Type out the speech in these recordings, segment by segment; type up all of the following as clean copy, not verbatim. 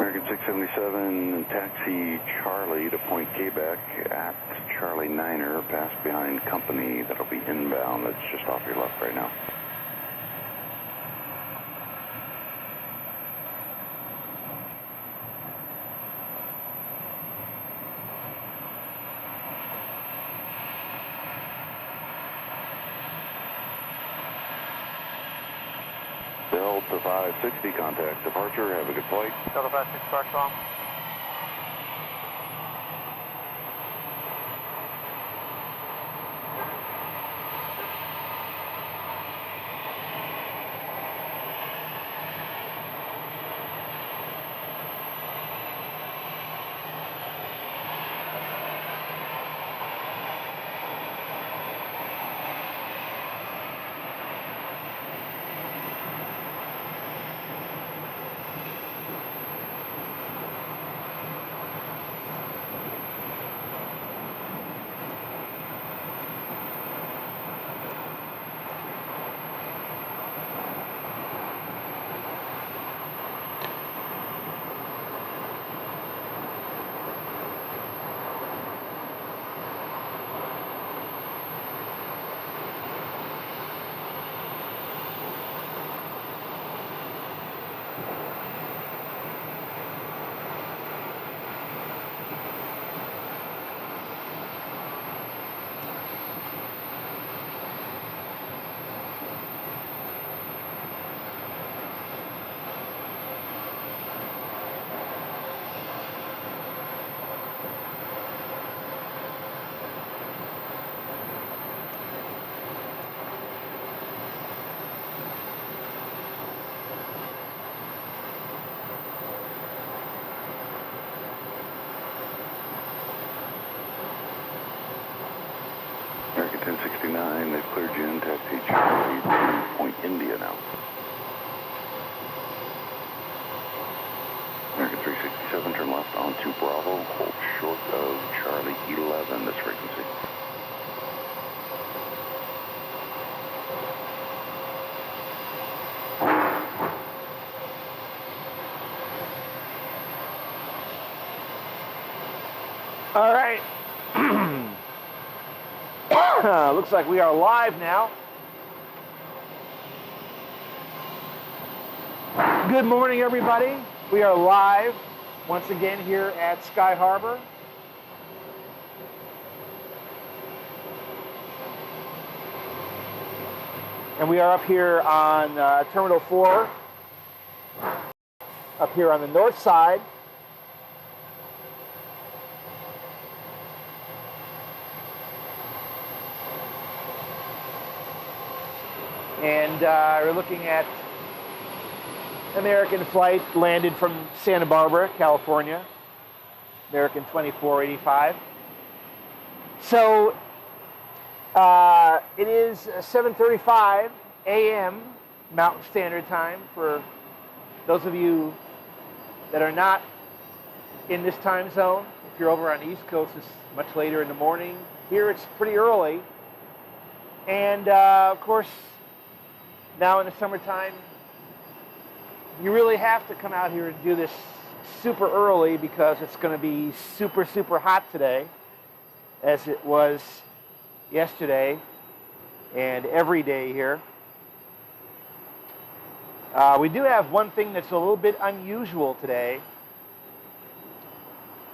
American 677, taxi Charlie to point Quebec at Charlie Niner, pass behind company. That'll be inbound. That's just off your left right now. Delta 560, contact departure. Have a good flight. Delta 56 Park Song. American 1069, they've cleared you in, taxi Charlie to point India now. American 367, turn left onto Bravo, hold short of Charlie 11, this frequency. All right. Looks like we are live now. Good morning, everybody. We are live once again here at Sky Harbor. And we are up here on Terminal 4, up here on the north side. And we're looking at American flight landed from Santa Barbara, California, American 2485. So it is 7:35 a.m. Mountain Standard Time for those of you that are not in this time zone. If you're over on the East Coast, it's much later in the morning. Here it's pretty early. And of course, now in the summertime, you really have to come out here and do this super early because it's going to be super, super hot today, as it was yesterday and every day here. We do have one thing that's a little bit unusual today.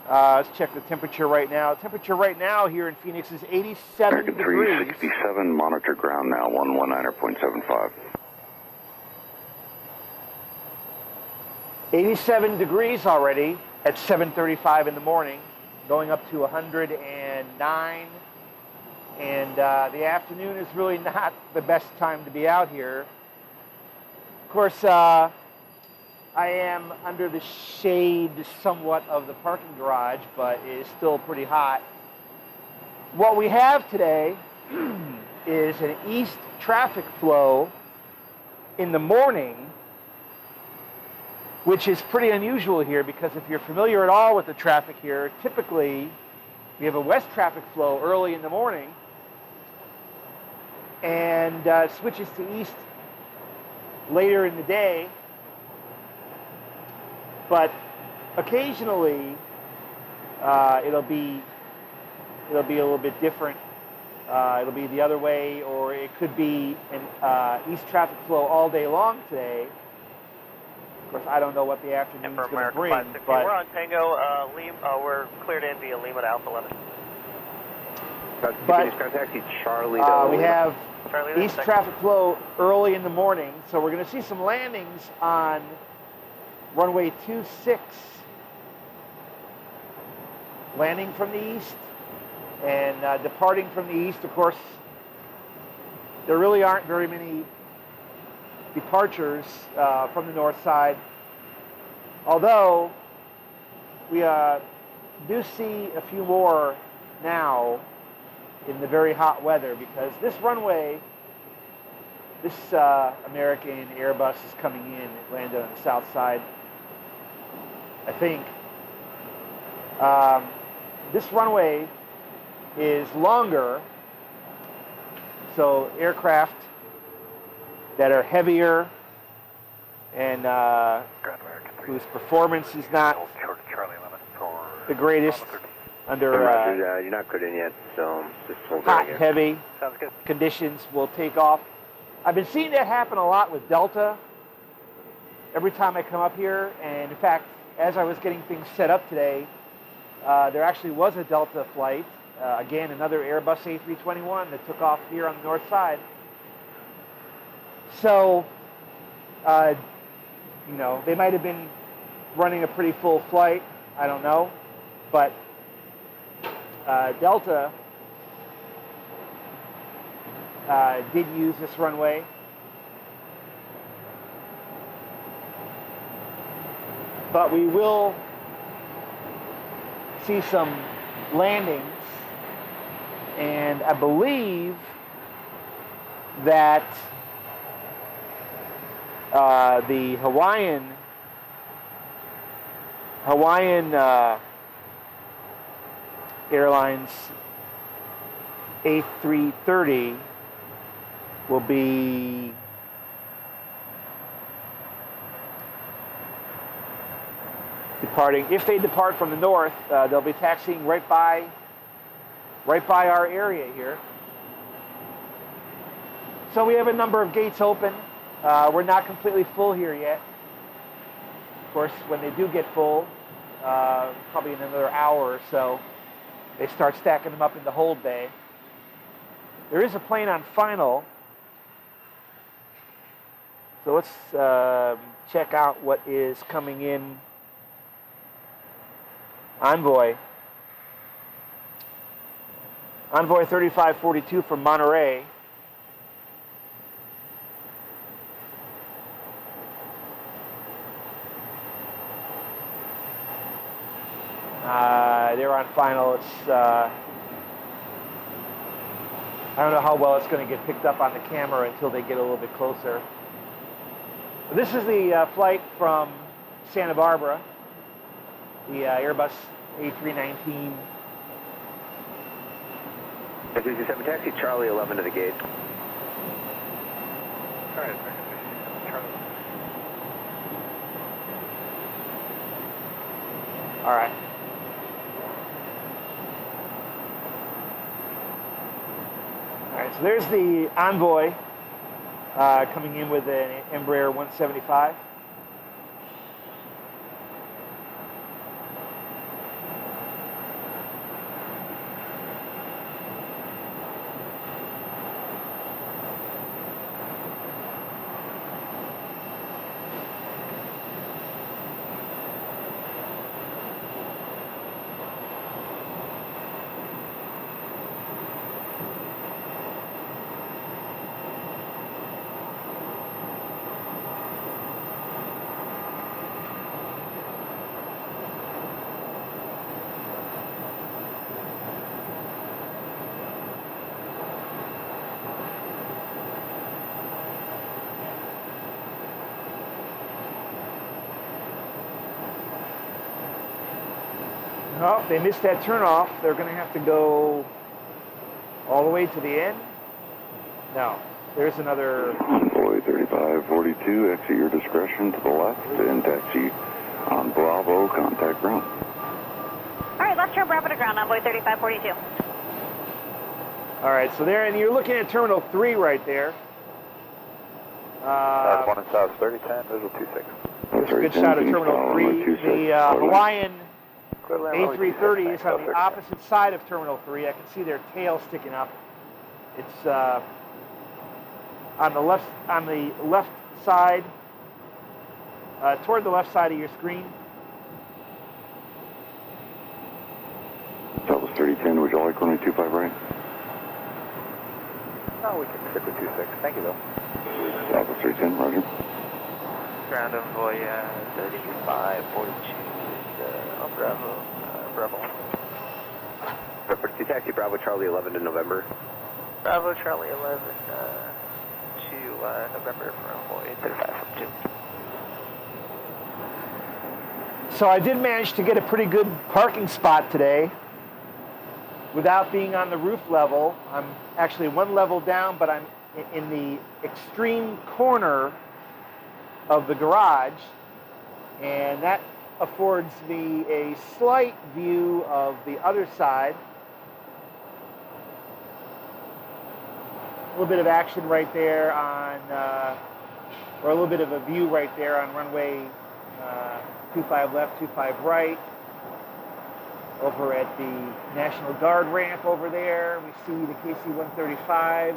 Let's check the temperature right now. Temperature right now here in Phoenix is 87 American degrees. 367, monitor ground now, 119.75. 87 degrees already at 7:35 in the morning, going up to 109. And the afternoon is really not the best time to be out here. Of course, I am under the shade somewhat of the parking garage, but it is still pretty hot. What we have today is an east traffic flow in the morning, which is pretty unusual here because if you're familiar at all with the traffic here, typically we have a west traffic flow early in the morning and switches to east later in the day. But occasionally it'll be a little bit different. It'll be the other way, or it could be an east traffic flow all day long today. Of course, I don't know what the afternoon's going to bring, but we're on Tango. We're cleared in via Lima to Alpha 11. But taxi Charlie. we have east traffic flow early in the morning, so we're going to see some landings on runway 26, landing from the east and departing from the east. Of course, there really aren't very many departures from the north side, although we do see a few more now in the very hot weather, because this runway, this American Airbus is coming in. It landed on the south side, I think. This runway is longer, so aircraft that are heavier and whose performance is not the greatest under you're not good in yet, so just hold hot, on heavy Sounds good. conditions will take off. I've been seeing that happen a lot with Delta every time I come up here, and in fact, as I was getting things set up today, there actually was a Delta flight, again, another Airbus A321 that took off here on the north side. So, you know, they might have been running a pretty full flight, I don't know, but Delta did use this runway. But we will see some landings, and I believe that the Hawaiian Airlines A330 will be departing. If they depart from the north, they'll be taxiing right by our area here. So we have a number of gates open. We're not completely full here yet. Of course, when they do get full, probably in another hour or so, they start stacking them up in the hold bay. There is a plane on final, so let's check out what is coming in. Envoy 3542 from Monterey. They're on final. It's I don't know how well it's going to get picked up on the camera until they get a little bit closer. This is the flight from Santa Barbara, the Airbus A319. 327 taxi Charlie 11 to the gate. All right, Charlie. All right. All right, so there's the Envoy coming in with an Embraer 175. Oh, they missed that turnoff. They're going to have to go all the way to the end. No, there's another. Envoy 3542, exit your discretion to the left and taxi On Bravo, contact ground. All right, left turn Bravo to ground, envoy 3542. All right, so there, and you're looking at Terminal 3 right there. One in south, 3010, visual 26. There's a good shot of Terminal 3. The Hawaiian A330 is on the opposite side of Terminal 3. I can see their tail sticking up. It's on the left side, toward the left side of your screen. Southwest 3010, would you like runway 25 right? No, we can stick with 26. Thank you, though. Southwest 3010, roger. Ground envoy 3542 on Bravo. Bravo. Frequency taxi Bravo Charlie 11 to November. Bravo Charlie 11 to November for envoy 3542. So I did manage to get a pretty good parking spot today without being on the roof level. I'm actually one level down, but I'm in the extreme corner of the garage, and that affords me a slight view of the other side. A little bit of action right there on, or a little bit of a view right there on runway 25 left, 25 right. Over at the National Guard ramp over there, we see the KC-135s.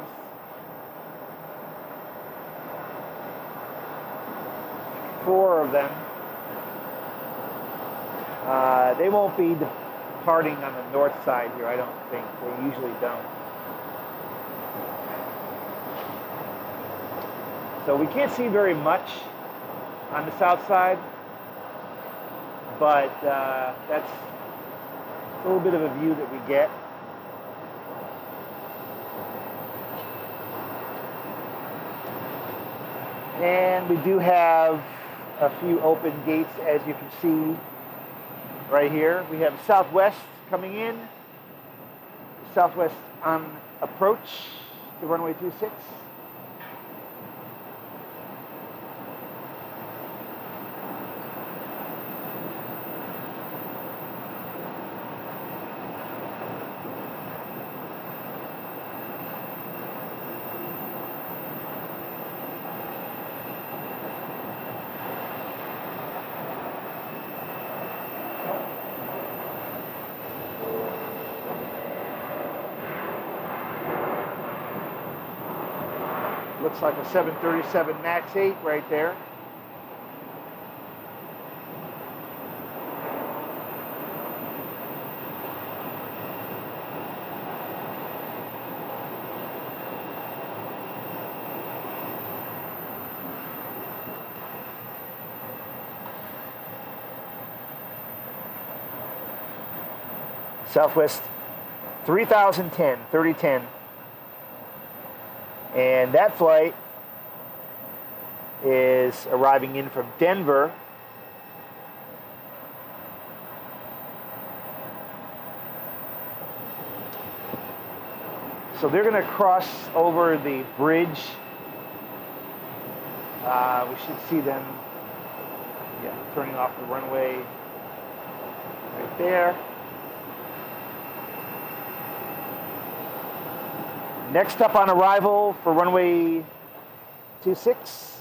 Four of them. They won't be departing on the north side here, I don't think. They usually don't. So we can't see very much on the south side, but that's a little bit of a view that we get. And we do have a few open gates, as you can see right here. We have Southwest coming in, Southwest on approach to runway 26. Looks like a 737 MAX 8 right there. Southwest 3010. And that flight is arriving in from Denver. So they're going to cross over the bridge. We should see them, turning off the runway right there. Next up on arrival for runway 26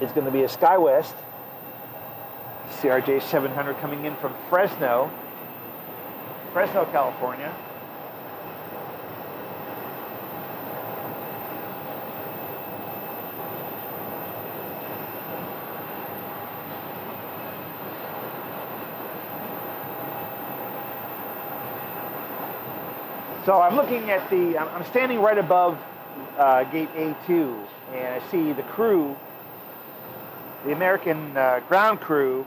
is going to be a SkyWest CRJ 700 coming in from Fresno, California. So I'm looking at I'm standing right above gate A2, and I see the crew, the American ground crew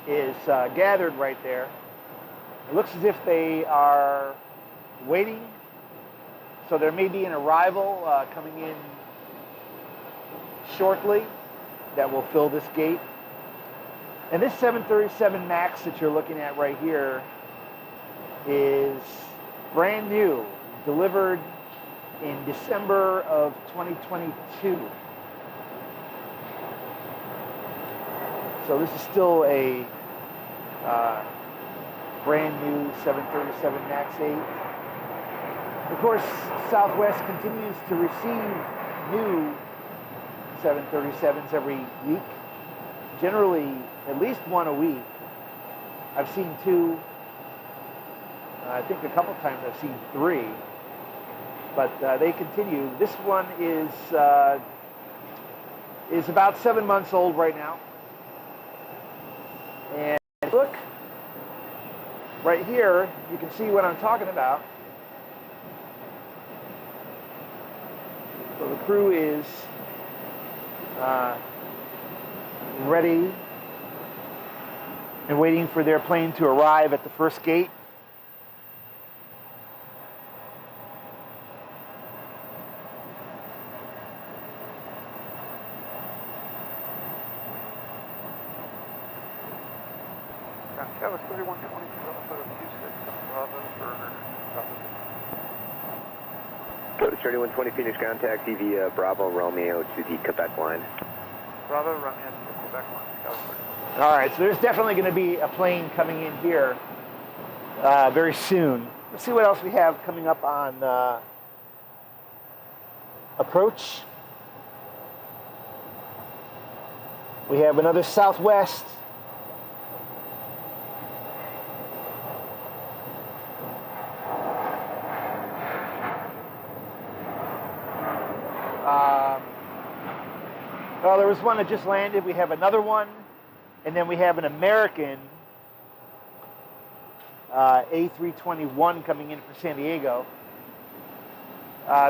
is gathered right there. It looks as if they are waiting, so there may be an arrival coming in shortly that will fill this gate. And this 737 MAX that you're looking at right here is brand new, delivered in December of 2022. So this is still a brand new 737 MAX 8. Of course, Southwest continues to receive new 737s every week. Generally, at least one a week. I've seen two. I think a couple times I've seen three. But they continue. This one is about 7 months old right now. And look, right here, you can see what I'm talking about. So the crew is ready and waiting for their plane to arrive at the first gate. That was 3120 for 3120 Phoenix contact TV Bravo Romeo to the Quebec line. Bravo, Romeo to the Quebec line. All right, so there's definitely going to be a plane coming in here very soon. Let's see what else we have coming up on approach. We have another Southwest. Well, there was one that just landed. We have another one, and then we have an American A321 coming in from San Diego.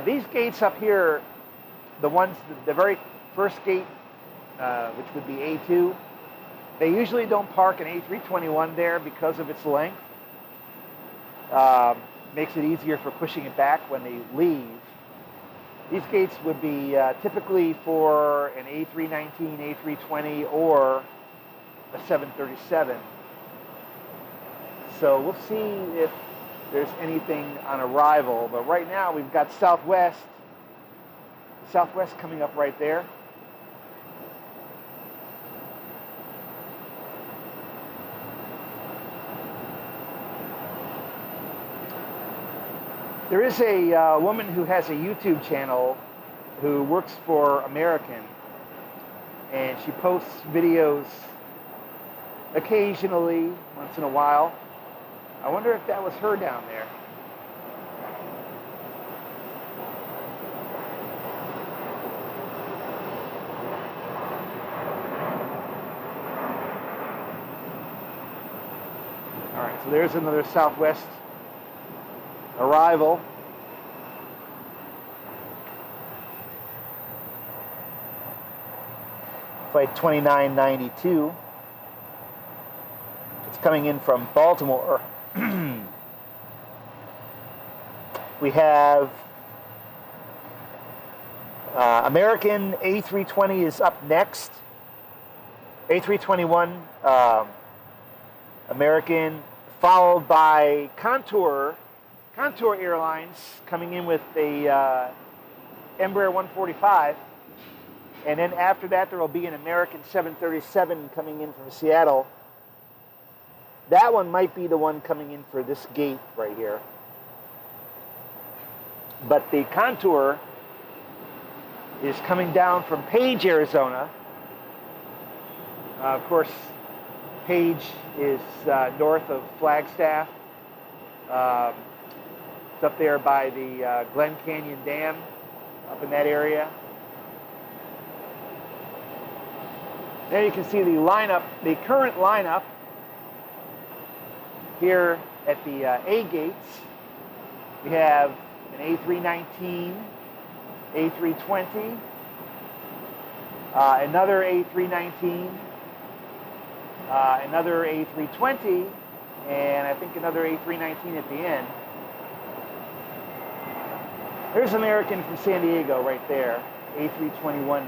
These gates up here, the very first gate, which would be A2, they usually don't park an A321 there because of its length. Makes it easier for pushing it back when they leave. These gates would be typically for an A319, A320, or a 737. So we'll see if there's anything on arrival. But right now we've got Southwest coming up right there. There is a woman who has a YouTube channel who works for American, and she posts videos occasionally, once in a while. I wonder if that was her down there. All right, so there's another Southwest arrival. Flight 2992. It's coming in from Baltimore. We have American A320 is up next. A321 American, followed by Contour Airlines coming in with a Embraer 145, and then after that there will be an American 737 coming in from Seattle. That one might be the one coming in for this gate right here. But the Contour is coming down from Page, Arizona. Of course, Page is north of Flagstaff. It's up there by the Glen Canyon Dam, up in that area. There you can see the lineup, the current lineup here at the A gates. We have an A319, A320, another A319, another A320, and I think another A319 at the end. There's American from San Diego right there, A321.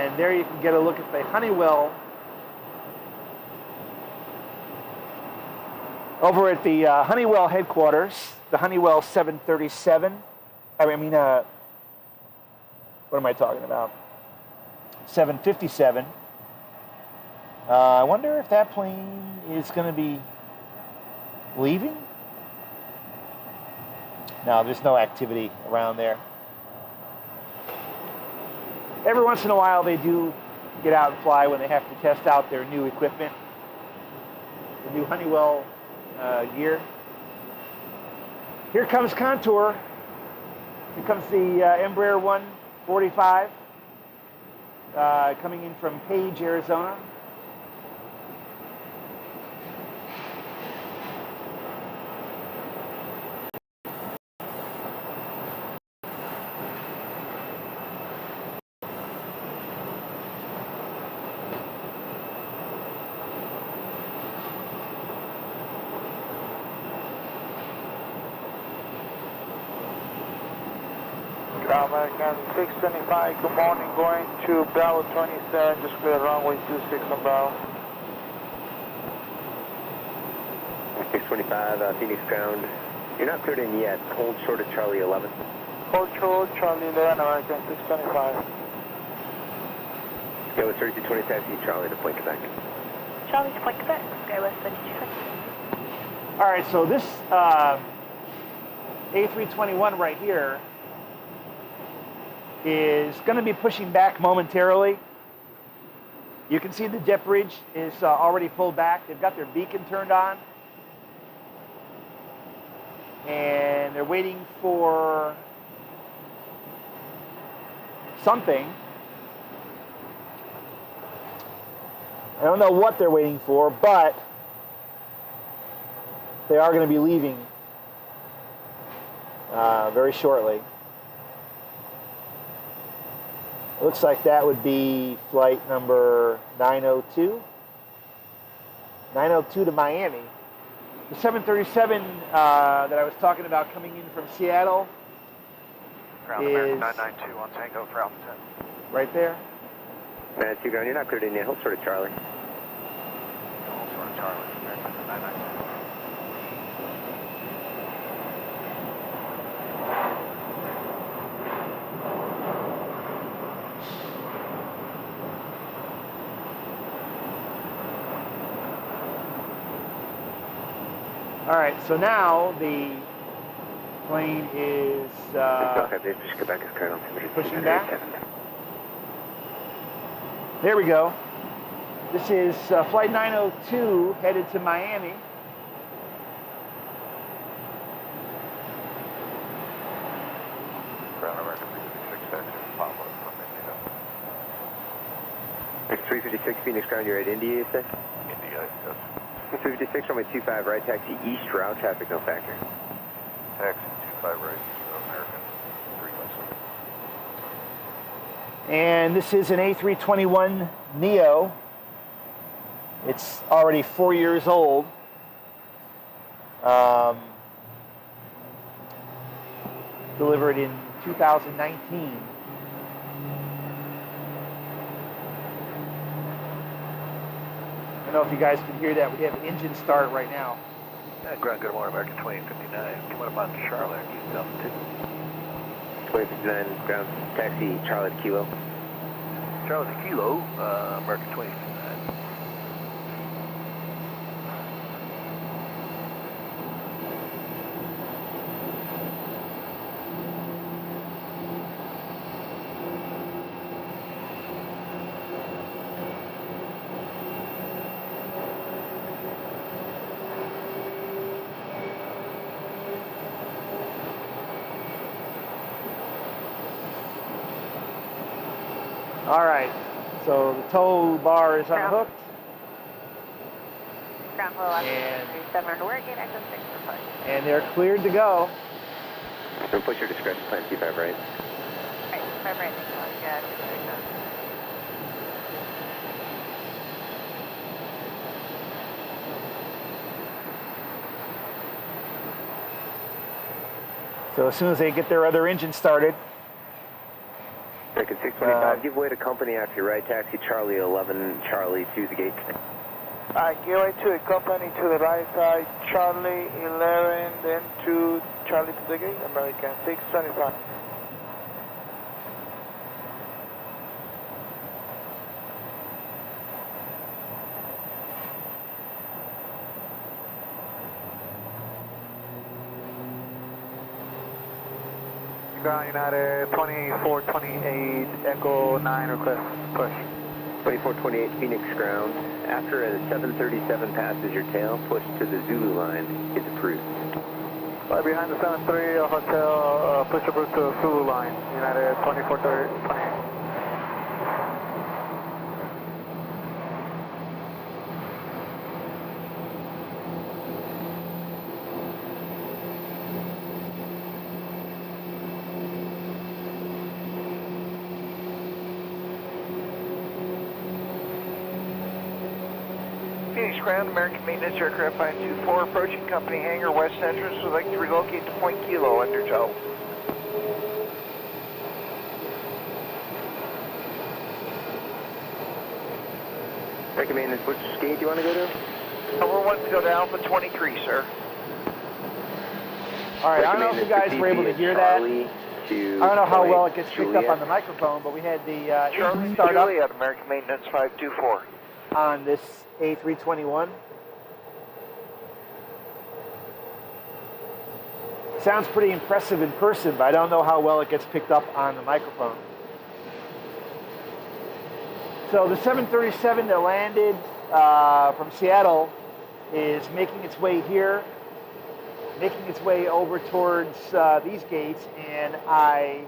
And there you can get a look at the Honeywell over at the Honeywell headquarters, the Honeywell 737. What am I talking about? 757. I wonder if that plane is going to be leaving? No, there's no activity around there. Every once in a while they do get out and fly when they have to test out their new equipment, the new Honeywell gear. Here comes Contour. Here comes the Embraer 145 coming in from Page, Arizona. American 625, good morning, going to Bravo 27, just clear runway 26 on Bravo. 625, Phoenix ground. You're not cleared in yet. Hold short of Charlie 11. Hold short, Charlie 11, American 625. Go with 3220 taxi Charlie to Point Quebec. Charlie to Point Quebec, go with 3220. All right, so this A321 right here is going to be pushing back momentarily. You can see the jet bridge is already pulled back. They've got their beacon turned on. And they're waiting for something. I don't know what they're waiting for, but they are going to be leaving very shortly. It looks like that would be flight number 902. 902 to Miami. The 737 that I was talking about coming in from Seattle Ground is American 992 on Tango for Alpha 10. right there. 92 ground, you're not cleared in yet. Hold short of Charlie. Hold short of Charlie, American 992. All right, so now the plane is Quebec is current on pushing back. There we go. This is flight 902 headed to Miami. Ground American 356 taxi follow from India. It's 356 Phoenix ground, you're at India, you say? India, yes. 356 runway 25 right, taxi east, route traffic no factor. Taxi 25 right, American 357. And this is an A321 Neo. It's already 4 years old. Delivered in 2019. I don't know if you guys can hear that. We have an engine start right now. Ground, good morning, American 2059. Coming up on Charlotte, East altitude. 2059 ground, taxi Charlie to Kilo. Charlotte to Kilo, American 2059. All right, so the tow bar is unhooked. Ground flow 11, And- 37 underwear, gate access 6 for push. And they're cleared to go. Don't push your discretion, plan 25 right. Right, 5 right, thank you much. Yeah, 637. So as soon as they get their other engine started, American 625, give way to company after your right, taxi Charlie 11, Charlie to the gate. Give way to the company to the right side, Charlie 11, then to Charlie to the gate, American 625. Ground United 2428 Echo 9 request push. 2428 Phoenix ground. After a 737 passes your tail, push to the Zulu line is approved. Right behind the 73 hotel, push approved to the Zulu line. United 2428. Phoenix ground, American Maintenance Aircraft 524, approaching company hangar west entrance. Would like to relocate to Point Kilo under tow. American Maintenance, which gate do you want to go to? Number 1 to go to Alpha 23, sir. All right, I don't know if you guys were able to hear that. I don't know how well it gets picked up on the microphone, but we had the engine start up Juliet, American Maintenance 524. on this A321. Sounds pretty impressive in person, but I don't know how well it gets picked up on the microphone. So the 737 that landed from Seattle is making its way here, making its way over towards these gates, and I've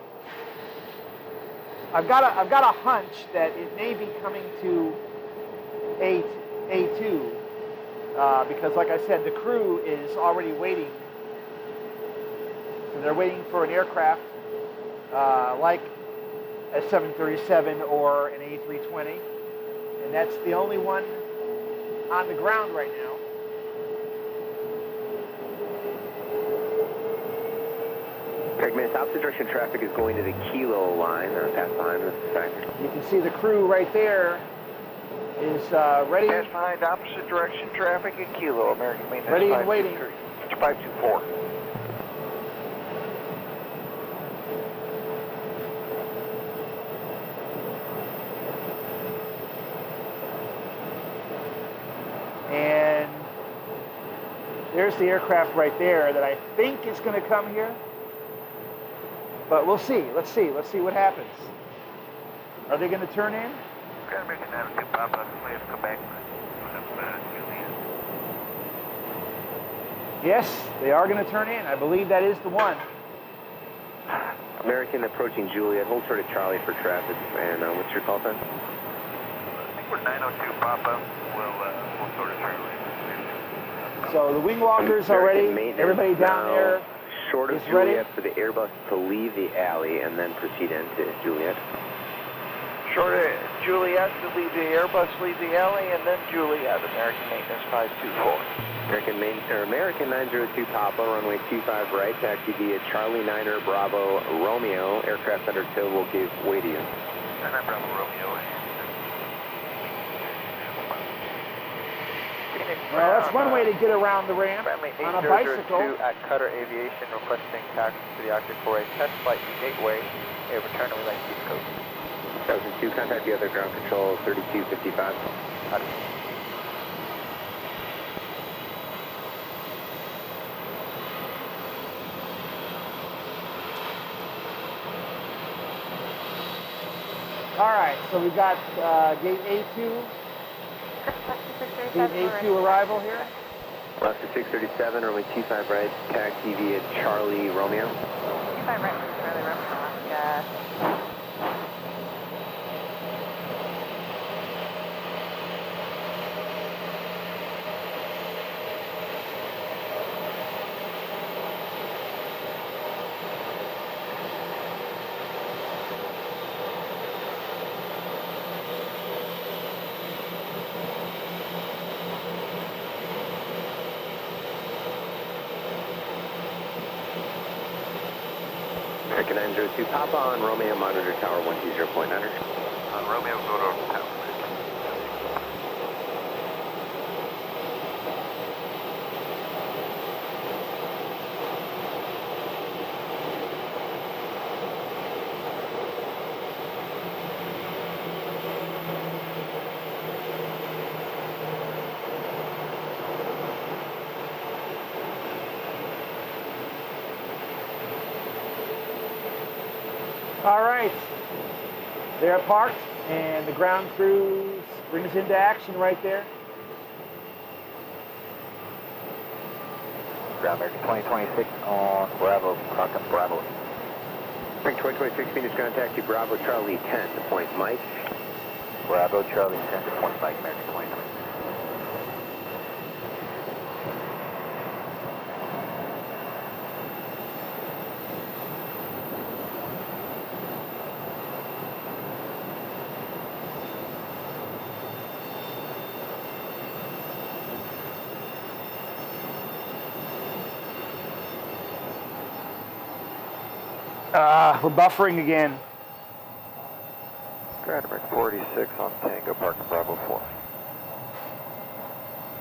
got a hunch that it may be coming to A2 because, like I said, the crew is already waiting. So they're waiting for an aircraft like a 737 or an A320, and that's the only one on the ground right now. Segment, opposite direction traffic is going to the Kilo line, pass behind this sector. You can see the crew right there is ready. Pass behind opposite direction traffic at Kilo, American Maintenance Ready and waiting. 524. And there's the aircraft right there that I think is going to come here. But we'll see. Let's see what happens. Are they going to turn in? American 92 Papa, please come back. Yes, they are going to turn in. I believe that is the one. American approaching Juliet, hold short of Charlie for traffic, and what's your call time? I think we're 902 Papa, we'll sort of Charlie. So the wing walkers are ready. Everybody down there short of is ready. Juliet for the Airbus to leave the alley and then proceed into Juliet. Short of Juliet to leave the Airbus, leave the alley, and then Juliet, American Maintenance 524. American 902 Papa, runway 25 right, taxi via Charlie 9er Bravo Romeo. Aircraft under tow will give way to you. 9er Bravo Romeo. Well, that's one way to get around the ramp on a bicycle. At Qatar Aviation requesting taxi to the Arctic for a test flight to Gateway, a return of like East Coast. 1002, contact the other ground control 3255. All right, so we got gate A2. Gate A2 arrival here. Left to 637, runway 25 right, taxi via Charlie Romeo. 25 right, Charlie Romeo, Alaska. American 902 Papa on Romeo, monitor tower 120.9. On Romeo, go to tower. All right, they're parked, and the ground crews bring us into action right there. Ground American 2026 on Bravo, Crockett Bravo. American 2026, Phoenix ground taxi Bravo, Charlie 10 to point Mike. Bravo, Charlie 10 to point Mike, American 2026. We're buffering again. Grand American 46 on Tango, Park Bravo 4.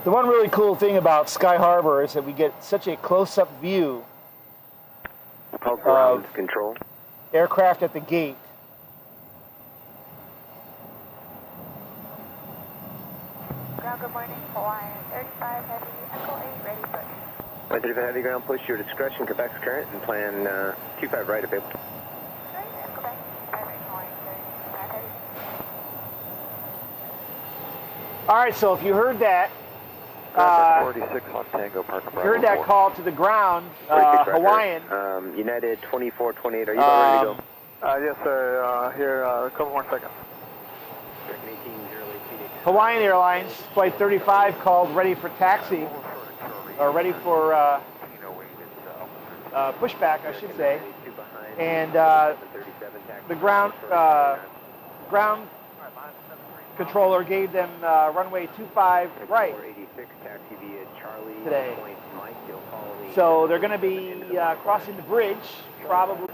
The one really cool thing about Sky Harbor is that we get such a close-up view Call ground control. aircraft at the gate. Ground, good morning. Hawaiian 35 Heavy, Echo 8, ready push. 135 heavy ground push, your discretion, Quebec's current, and plan 25 right available. Right, and Quebec, 5 right, Hawaiian 35 Heavy. All right, so if you heard that, 46 on Tango, Park you Bravo heard that 4. call to the ground, 46 Hawaiian. United 2428, are you about ready to go? Yes, sir. Here, a couple more seconds. American 1808 Phoenix. Hawaiian Airlines, Flight 35 called ready for taxi, or ready for pushback, I should say. And the ground controller gave them runway 25 right today. So they're going to be crossing the bridge, probably.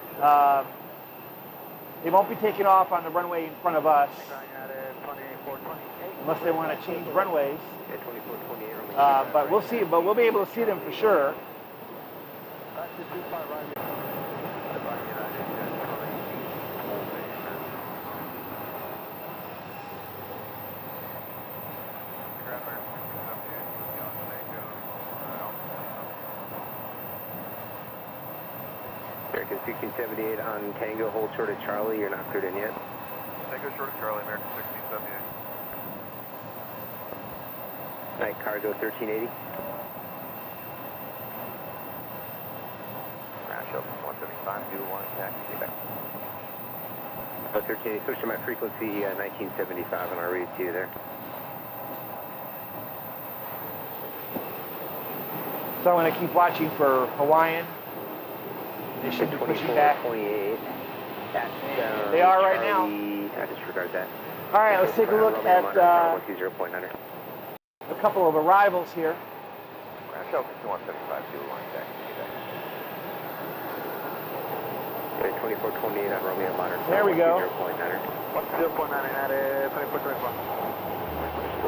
They won't be taking off on the runway in front of us, unless they want to change runways. But we'll see. But we'll be able to see them for sure. American 1678 on Tango, hold short of Charlie, you're not cleared in yet. Tango short of Charlie, American 1678. Night cargo 1380. Crash up 175, do 1, taxi, Quebec. 1380, switch to my frequency 1975 and I'll read it to you there. So I'm going to keep watching for Hawaiian. They should be pushing back. 28. They are right now. I disregard that. All right, let's take a look at 120.9. a couple of arrivals here. Crash up 175, do 1, taxi, Quebec. 2428 on Romeo Modern. There we go. 0.9. 10.9 United 2421.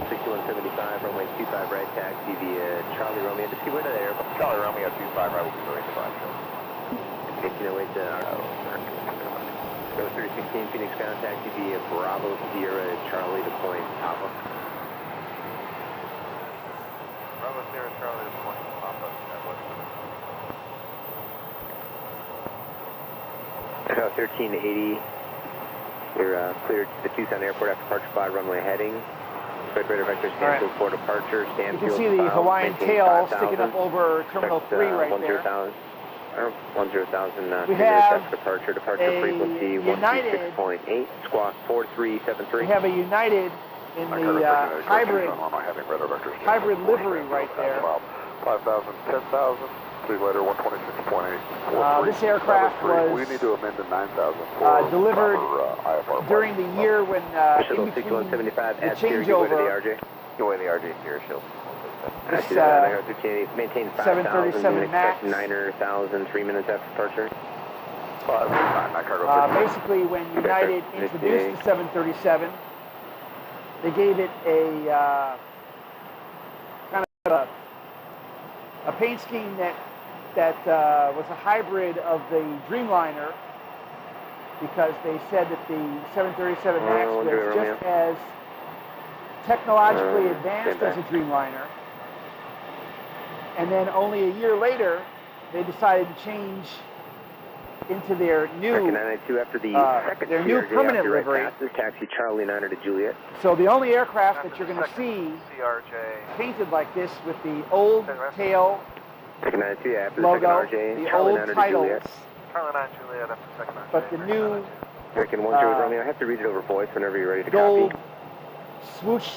6175, runway 25 right, taxi via Charlie Romeo. Just keep window there. Charlie Romeo 25 right, will be going to 5 show. 1808 to Go 316 Phoenix ground taxi via Bravo Sierra Charlie to point Papa. Bravo Sierra Charlie to point Papa. About 1380. You're cleared to the Tucson Airport after departure 5 runway heading. Spread radar vector Stanfield for departure. You Stanfield. can see the Hawaiian tail sticking up over Terminal 3 right there. 10,000. We have departure a frequency United 126.8. Squawk 4373. We have a United in the hybrid livery right there. 5,000, 10,000, 3 letter 126.8. This aircraft was we need to amend to 9,000 delivered IFR during the year when in between the changeover. Go in the RJ here, Shield. This maintain 5,000. 737 Max. 9,000, 3 minutes after departure. Basically, when United introduced the 737, they gave it a kind of a paint scheme that was a hybrid of the Dreamliner, because they said that the 737 MAX was just as technologically advanced as a Dreamliner. And then only a year later, they decided to change into their new, after the their new permanent livery. Taxi Charlie 9er to Juliet. So the only aircraft that you're going to see painted like this with the old tail logo, the old titles, but the new American 1 Romeo, I have to read it over voice whenever you're ready to gold copy. swoosh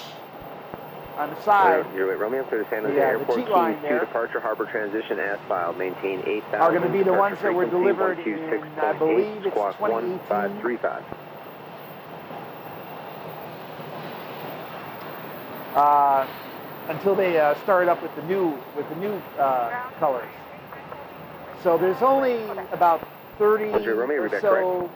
on the side. Romeo, clear to San Jose the Airport, cheat line keys there to departure harbor transition as filed. Maintain 8,000. Are going to be the ones that were delivered in, I believe it's 2018. 1535. Until they started up with the new colors. So there's only about 30 or so,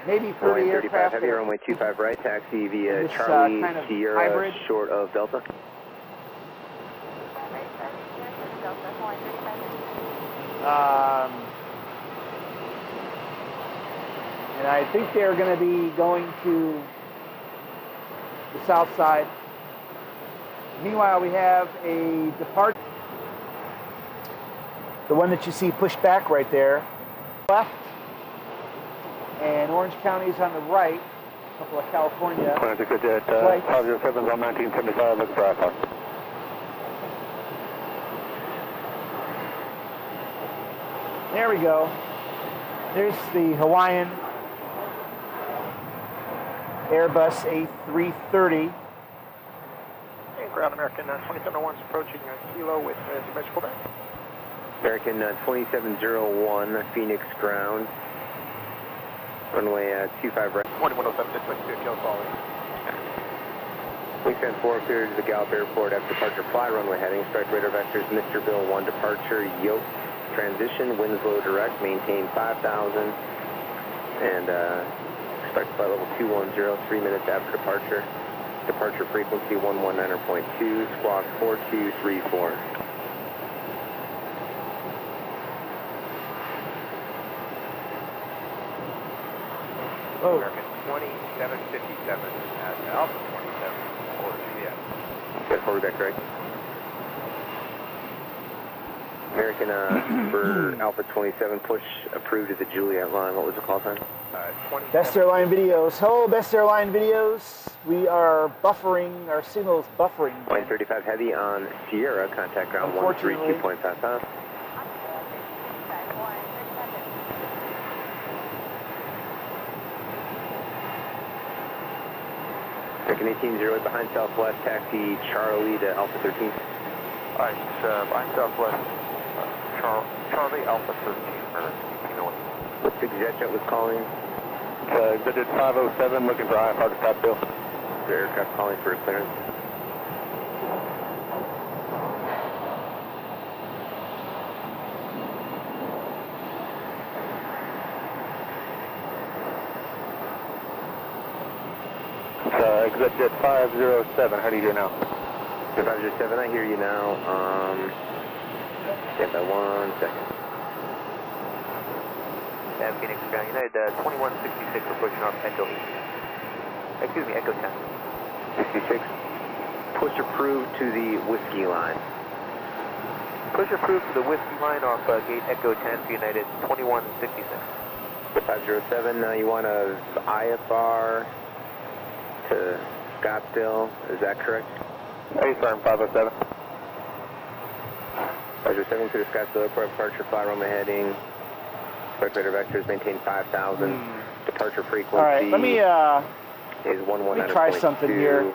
maybe 30 aircraft. Heavy runway 25 right, taxi via this, Charlie kind of Sierra hybrid. short of Delta. And I think they're going to be going to the south side. Meanwhile, we have a departure. The one that you see pushed back right there, left, and Orange County is on the right. A couple of California flights. 507 on 1975, looking for iPod. There we go. There's the Hawaiian Airbus A330. Ground American 2701 is approaching Kilo with symmetrical back. American 2701, Phoenix ground. Runway 25 right. 2107, just like to kill following. Wingspan 4 clear to the Gallup Airport after departure. Fly runway heading. Strike radar vectors. Mr. Bill 1 departure. Yoke transition. Winds low direct. Maintain 5,000. And expect flight level 210. 3 minutes after departure. Departure frequency 119.2, squawk 4234. Oh. American 2757 at Alpha 27 or Juliet. Get forward back right. American for Alpha 27, push approved at the Juliet line. What was the call time? Best Airline Videos. Hello, Best Airline Videos. We are buffering, our signal is buffering. Line 35 heavy on Sierra, contact ground 132.5 pounds. American 1808 behind Southwest, taxi Charlie to Alpha 13. Alright, behind Southwest, Charlie Alpha 13, What's the jet was calling? Exit 507, looking for IFR to top bill. The aircraft calling for clearance. Exit jet 507, how do you hear now? 507, I hear you now. Stand by 1 second. Phoenix ground, United 2166, we're pushing off Echo 8. Excuse me, Echo 10. 66. Push approved to the whiskey line. Push approved to the whiskey line off gate Echo 10 for United 2166. 507, now you want a IFR to Scottsdale, is that correct? A-firm 507. 507 to the Scottsdale Airport, departure fly runway heading. Strike radar vectors, maintain 5,000. Departure frequency. All right, let me try 119.2. something here.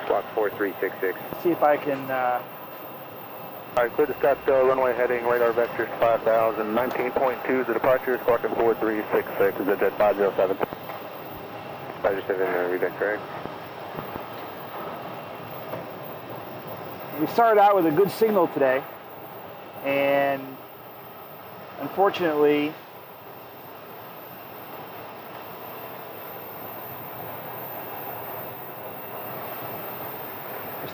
Squawk 4366. See if I can. Alright, clear to Scottsdale, runway heading, radar vectors 5,000, 19.2 is the departure, squawking 4366, is it jet 507. 507, read that correct. We started out with a good signal today, and unfortunately,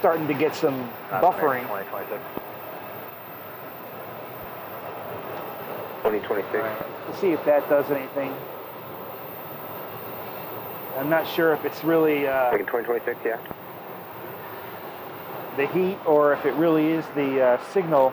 starting to get some buffering. 2026. Right. Let's see if that does anything. I'm not sure if it's really Taking 2026, yeah. the heat or if it really is the signal.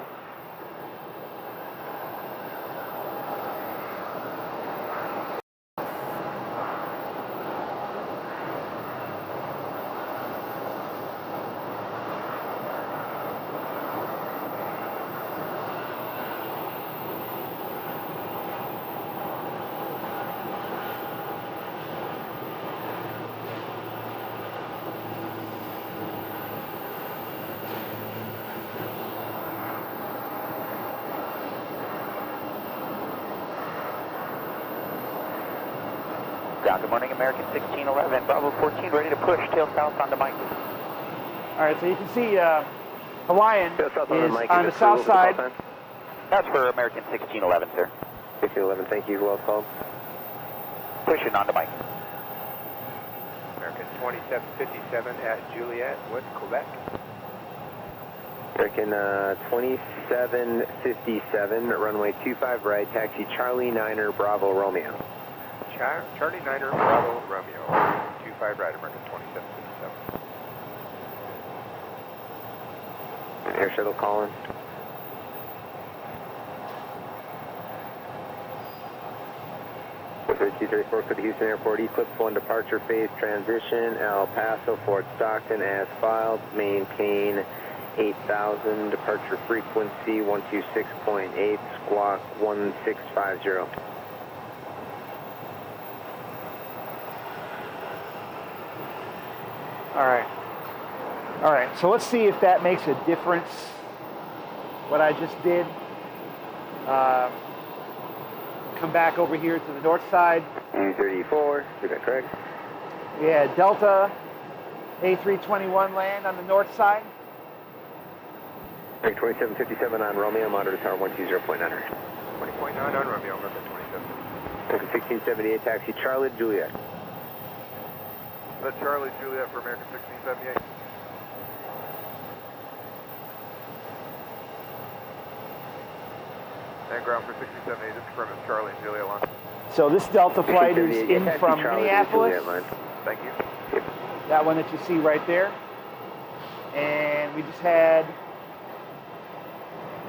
Good morning, American 1611, Bravo 14, ready to push, tail south onto Mike. All right, so you can see Hawaiian Tail south is Mike, on the south side. That's for American 1611, sir. 1611, thank you. Who else called? Pushing onto Mike. American 2757 at Juliet, what, Quebec? American 2757, runway 25 right, taxi Charlie 9er, Bravo Romeo. Charlie 9er, Bravo, Romeo, 25 right, American 2757. Air shuttle calling. For 3234 for the Houston Airport, Eclipse 1 departure phase transition, El Paso, Fort Stockton as filed, maintain 8,000, departure frequency 126.8, squawk 1650. All right, so let's see if that makes a difference, what I just did. Come back over here to the north side. U34, is that correct? We had Delta A321 land on the north side. 2757 on Romeo, monitor tower 120.9. 20.9 on Romeo, American 27. 1678, taxi Charlie, Juliet. The Charlie Juliet for American 1678. And ground for 1678, just confirm it's Charlie and Juliet line. So this Delta flight is in from Minneapolis. Thank you. That one that you see right there. And we just had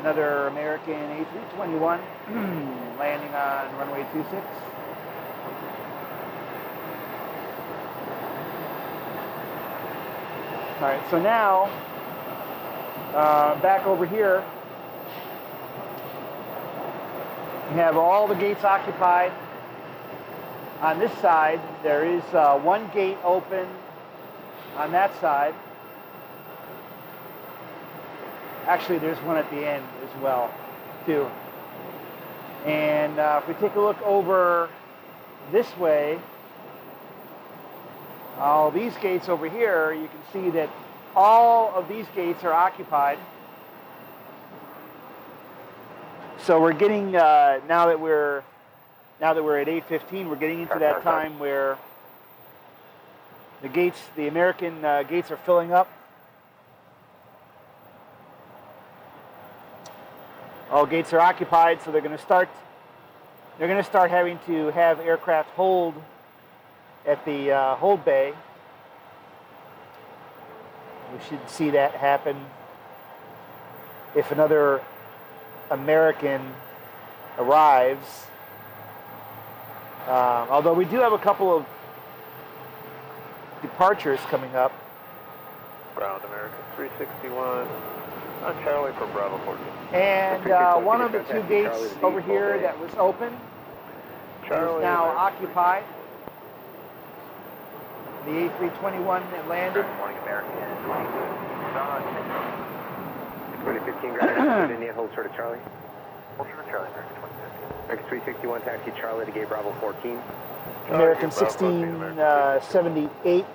another American A321 landing on runway 26. All right, so now back over here, we have all the gates occupied. On this side, there is one gate open on that side. Actually, there's one at the end as well, too. And if we take a look over this way, all these gates over here, you can see that all of these gates are occupied. So we're getting now that we're at 8:15, we're getting into that time where the gates, the American gates, are filling up. All gates are occupied, so they're going to start having to have aircraft hold at the hold bay. We should see that happen if another American arrives. Although we do have a couple of departures coming up. Ground American 361 on Charlie for Bravo 14. And one of the two gates over here that was open is now occupied. The A321 that landed. Good morning, American. 2015 ground, Virginia, hold short of Charlie. Hold short of Charlie, American 2015. X361, taxi Charlie to gate Bravo 14. American 1678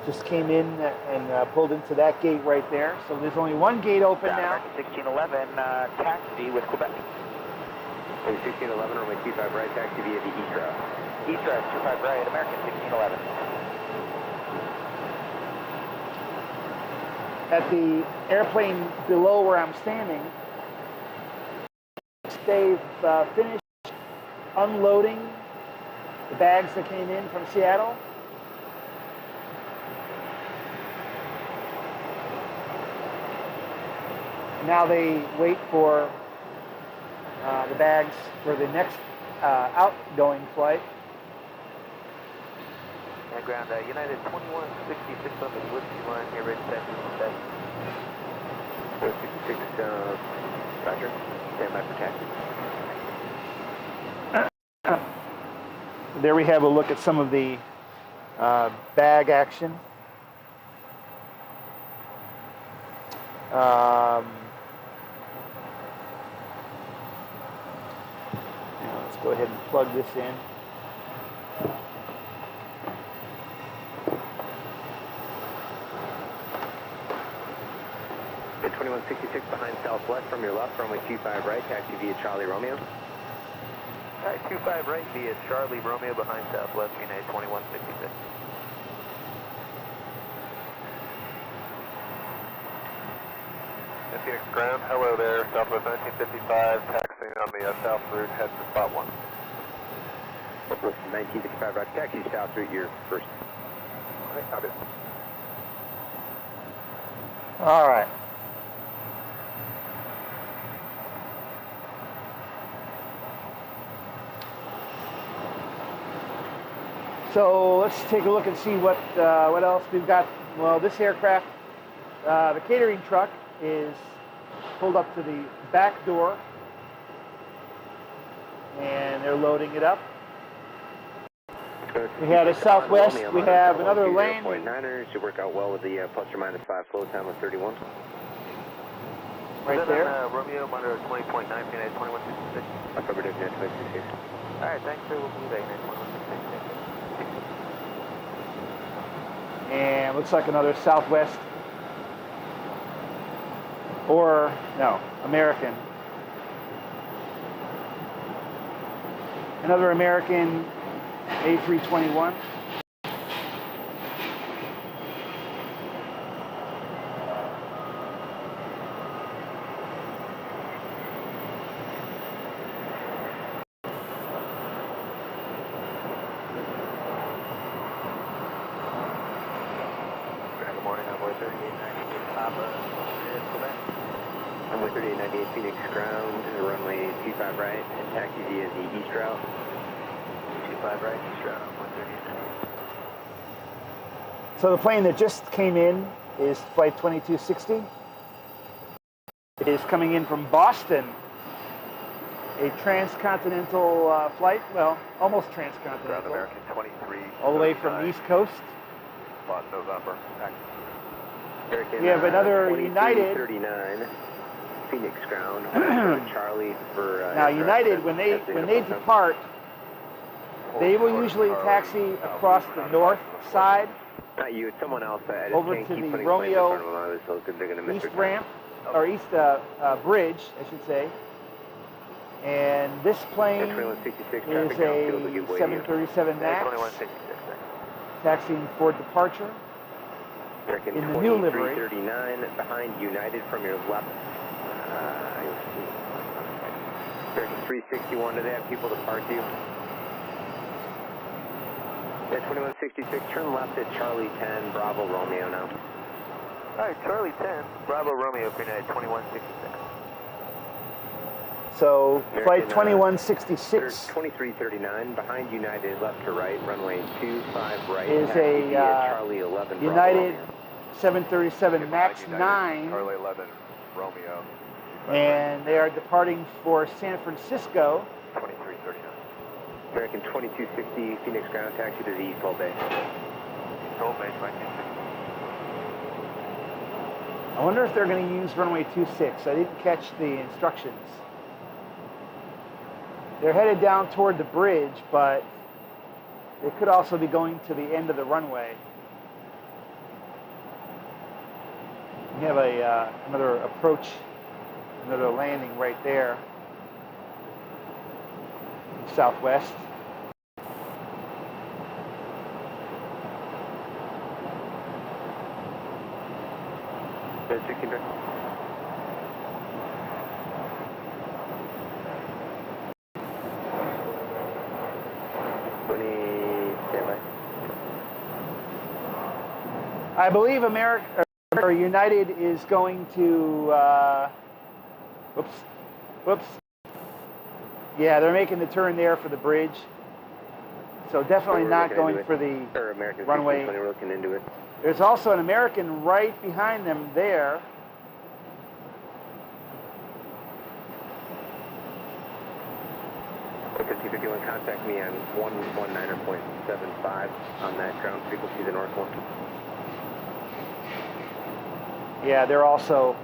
just came in and pulled into that gate right there. So there's only one gate open now. American 1611, taxi with Quebec. 1611, runway 25 right, taxi via the East route. East route, 25 right, American 1611. at the airplane below where I'm standing. They've finished unloading the bags that came in from Seattle. Now they wait for the bags for the next outgoing flight. And ground, United 2166 on the Whiskey line here, ready to taxi on taxi. 466, Roger. Stand by for taxi. There we have a look at some of the bag action. Now let's go ahead and plug this in. The 2166 behind Southwest from your left, runway 25 right, taxi via Charlie Romeo. Alright, 25 right via Charlie Romeo behind Southwest, United 2166. Phoenix ground, hello there, Southwest 1955, taxiing on the south route, head to spot 1. Southwest 1955 right, taxi south route, your first. Okay, copy. All right. So let's take a look and see what else we've got. Well, this aircraft, the catering truck is pulled up to the back door, and they're loading it up. We had a Southwest. We have another lane. 0.9ers should work out well with the plus or minus 5 flow time of 31. Right there. Romeo, monitor 20.9, United 2166. Affirmative, United 2266. Alright, thanks sir, we'll be back, United 2166. And looks like another Southwest, or no, American. Another American A321. Good morning, Envoy 3898 Papa, Quebec. Runway 3898 Phoenix ground, runway 25 right, and taxi via the east route. 25 right, east route, 13898. So the plane that just came in is flight 2260. It is coming in from Boston, a transcontinental flight, well, almost Ground transcontinental, American 23. all the way from the East Coast. Spot November. American, We have another United. 39 Phoenix ground, Charlie for. Now United, when they depart, they will usually taxi across the north side Not you, it's someone else. I just over can't to keep the putting planes in Romeo front of them. I was hoping they're going to miss East their time. ramp, or East bridge, I should say. And this plane And 2166 is traffic downfield will a give way to you. 737 MAX 2166, thanks. taxiing for departure. American in the new livery. 2339 behind United from your left. American 361, do they have people depart you? Yeah, 2166, turn left at Charlie 10, Bravo Romeo now. Alright, Charlie 10, Bravo Romeo for United 2166. So flight American, 2166 2339 behind United, left to right, runway 25 right. is taxi a via Charlie 11, Bravo United Romeo. 737 MAX United, 9, Charlie 11, Romeo. and they are departing for San Francisco. 2339. American 2260, Phoenix ground taxi to the East Hall Bay. Toll Bay 2260. I wonder if they're going to use runway 26. I didn't catch the instructions. They're headed down toward the bridge, but they could also be going to the end of the runway. We have another approach, another landing right there, southwest. 16 direct. 20, standby. I believe America or United is going to. Whoops. Yeah, they're making the turn there for the bridge. So definitely not going for the runway. We're looking into it. There's also an American right behind them there. Okay, T51, contact me on 119.75 on that ground frequency, the north one. Yeah, they're also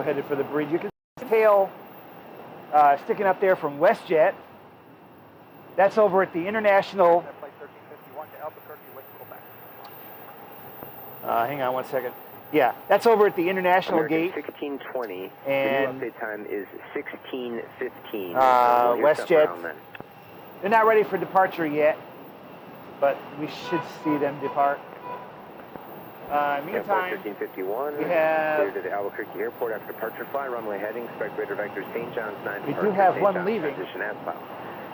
headed for the bridge. You can see the tail sticking up there from WestJet. That's over at the International. Hang on one second. Yeah, that's over at the International American Gate. 1620. And the new update time is 16:15. WestJet. They're not ready for departure yet, but we should see them depart. Meantime, 1351. we have. Clear to the Albuquerque Airport after departure. Fly runway heading. Expect radar vector St. John's 9. We do have one leaving. Transition as follows.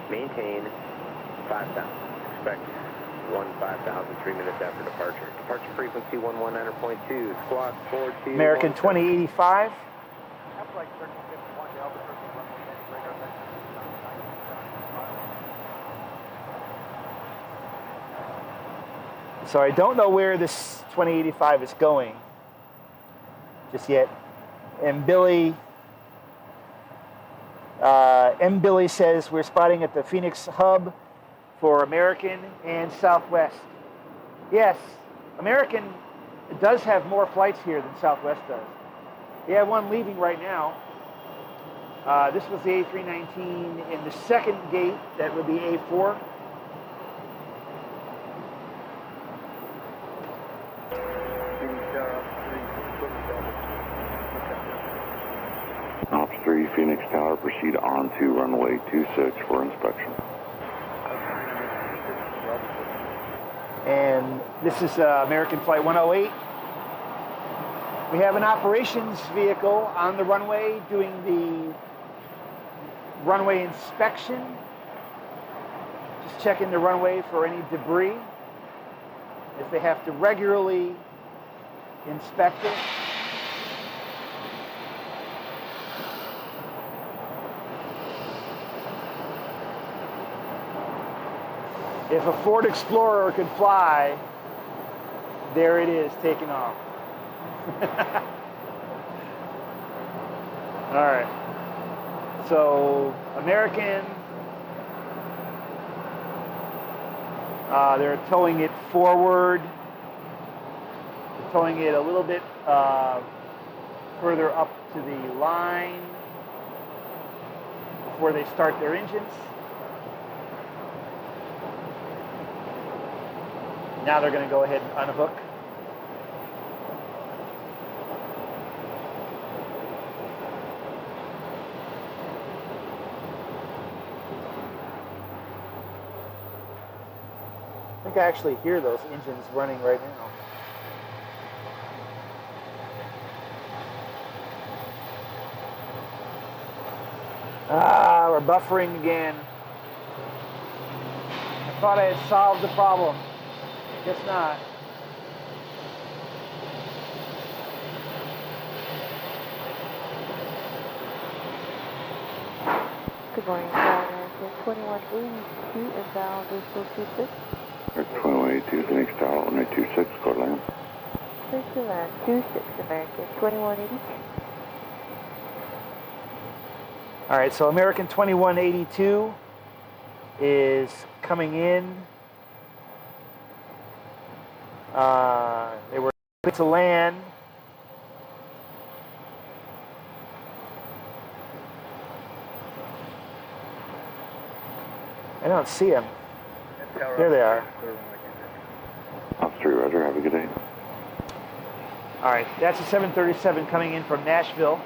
Maintain 5,000. Expect 15,000 3 minutes after departure. Departure frequency 119.2. Squawk 42. American 2085. So I don't know where this 2085 is going just yet. And Billy says we're spotting at the Phoenix hub for American and Southwest. Yes, American does have more flights here than Southwest does. They have one leaving right now. This was the A319 in the second gate. That would be A4. Ops 3, Phoenix Tower, proceed on to runway 26 for inspection. And this is American Flight 108. We have an operations vehicle on the runway doing the runway inspection. Just checking the runway for any debris, as they have to regularly inspect it. If a Ford Explorer could fly, there it is, taking off. All right. So, American, they're towing it forward. They're towing it a little bit further up to the line before they start their engines. Now they're going to go ahead and unhook. I think I actually hear those engines running right now. We're buffering again. I thought I had solved the problem. Guess not. Good morning, American 2182 inbound Bristol 26. 2182, Phoenix Tower, runway 26, go to land. Clear to land 26, American 2182. All right, so American 2182 is coming in. They were to land. I don't see them. There they are. Ops 3, Roger, have a good day. All right, that's a 737 coming in from Nashville.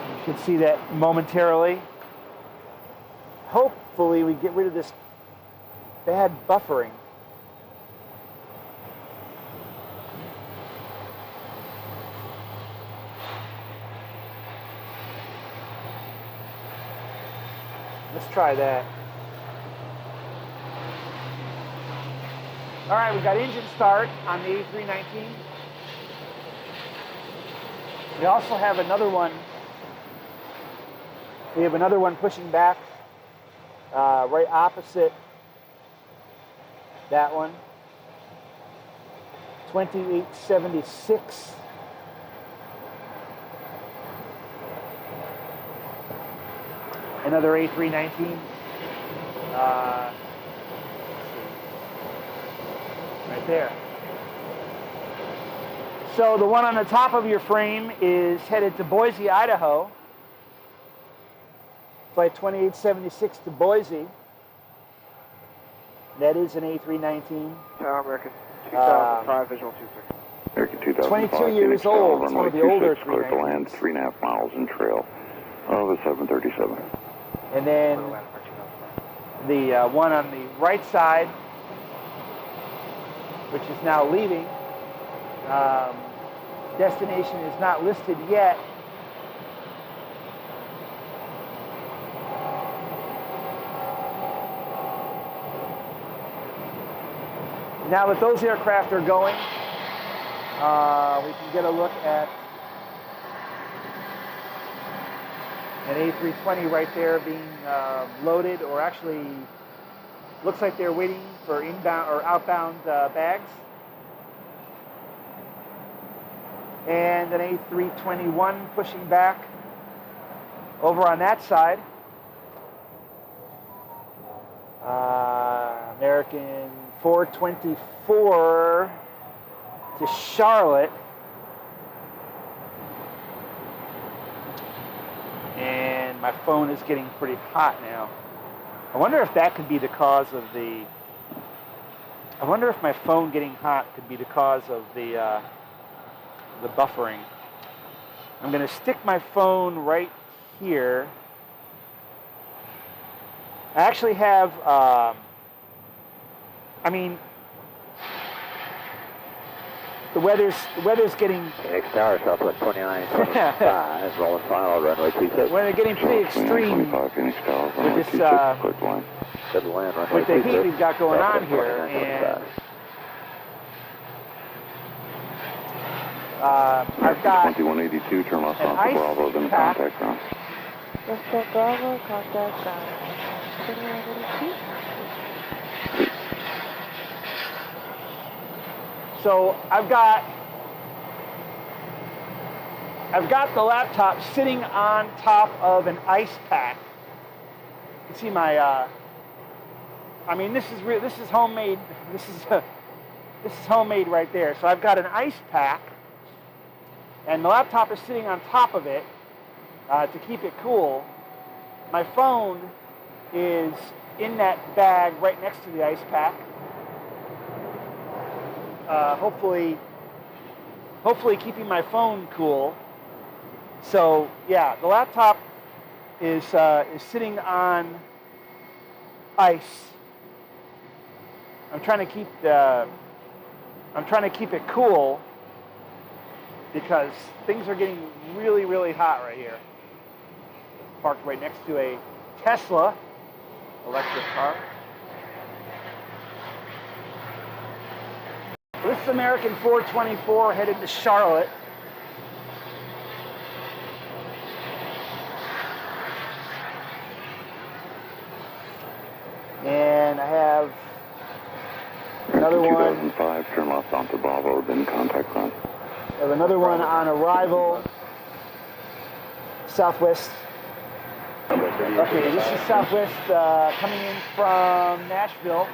You should see that momentarily. Hopefully we get rid of this bad buffering. Let's try that. All right, we've got engine start on the A319. We also have another one. We have another one pushing back right opposite that one. 2876. Another A319. Right there. So the one on the top of your frame is headed to Boise, Idaho. Flight 2876 to Boise. That is an A319. Tower American 2005, visual 26. American 2005. 22 years old. It's one of the older 396, clear to land 3.5 miles in trail of a 737. And then the one on the right side, which is now leaving. Destination is not listed yet. Now that those aircraft are going, we can get a look at an A320 right there being loaded, or actually looks like they're waiting for inbound or outbound bags. And an A321 pushing back over on that side. American 424 to Charlotte. And my phone is getting pretty hot now. I wonder if that could be the cause of the... I wonder if my phone getting hot could be the cause of the buffering. I'm going to stick my phone right here. I actually have, the weather's getting... Phoenix Tower, Southwest 2925, rolling final, runway 26. We're getting pretty extreme Phoenix Tower, runway with this, 26, clear to land. Good land, runway with the 26. heat we've got going on Southwest here. 2925. And I've got 2182, turn left an onto ice Bravo, then pack. contact ground. Mr. Bravo, contact ground. 2182. So I've got the laptop sitting on top of an ice pack. You can see my. This is homemade. This is homemade right there. So I've got an ice pack, and the laptop is sitting on top of it to keep it cool. My phone is in that bag right next to the ice pack. Hopefully keeping my phone cool. So yeah, the laptop is sitting on ice. I'm trying to keep it cool because things are getting really, really hot right here. Parked right next to a Tesla electric car. This is American 424 headed to Charlotte. And I have another one. 2005, turn left onto Bravo, then contact ground. I have another one on arrival. Southwest. Okay, this is Southwest coming in from Nashville.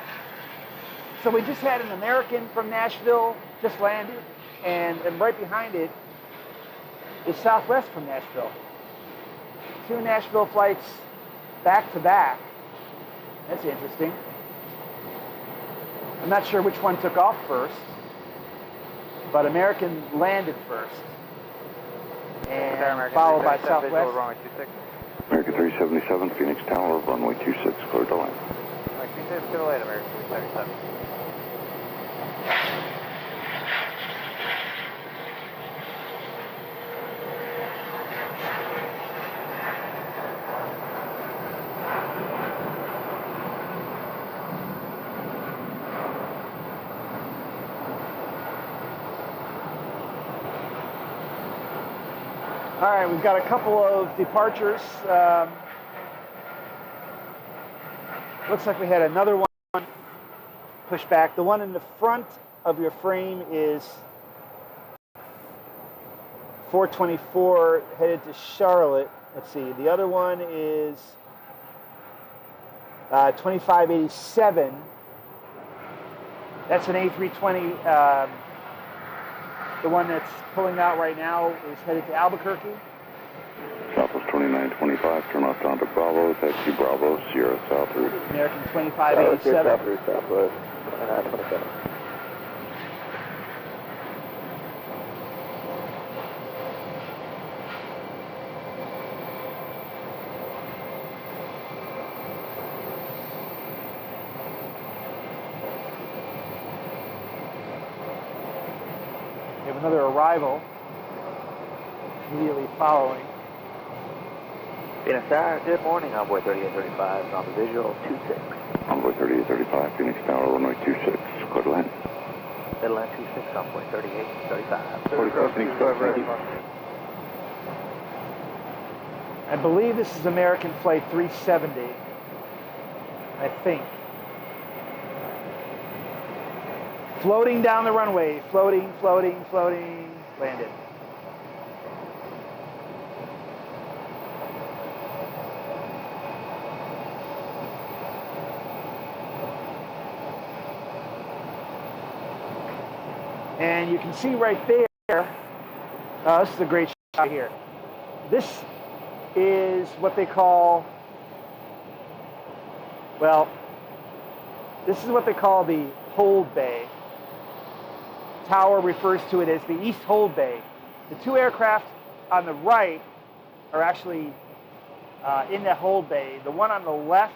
So we just had an American from Nashville just landed, and right behind it is Southwest from Nashville. 2 Nashville flights back to back. That's interesting. I'm not sure which one took off first, but American landed first, and followed by Southwest. American 377, Phoenix Tower, runway 26, clear to land. Clear to land, American 377. All right, we've got a couple of departures. Looks like we had another one push back. The one in the front of your frame is 424 headed to Charlotte. Let's see. The other one is 2587. That's an A320. The one that's pulling out right now is headed to Albuquerque. Southwest 2925, turn left onto Bravo, taxi Bravo, Sierra South route. American 2587. South route, Southwest 2927. We have another arrival immediately following. Phoenix Tower, good morning, Envoy 3835, on the visual 26. Envoy 3835, Phoenix Tower, runway 26, clear to land. Clear to land 26, Envoy 3835. 45 Phoenix Tower, thank you. I believe this is American Flight 370. I think. Floating down the runway. Floating, floating, floating. Landed. And you can see right there, this is a great shot here. This is what they call, well, this is what they call the hold bay. Tower refers to it as the East Hold Bay. The two aircraft on the right are actually in that hold bay. The one on the left,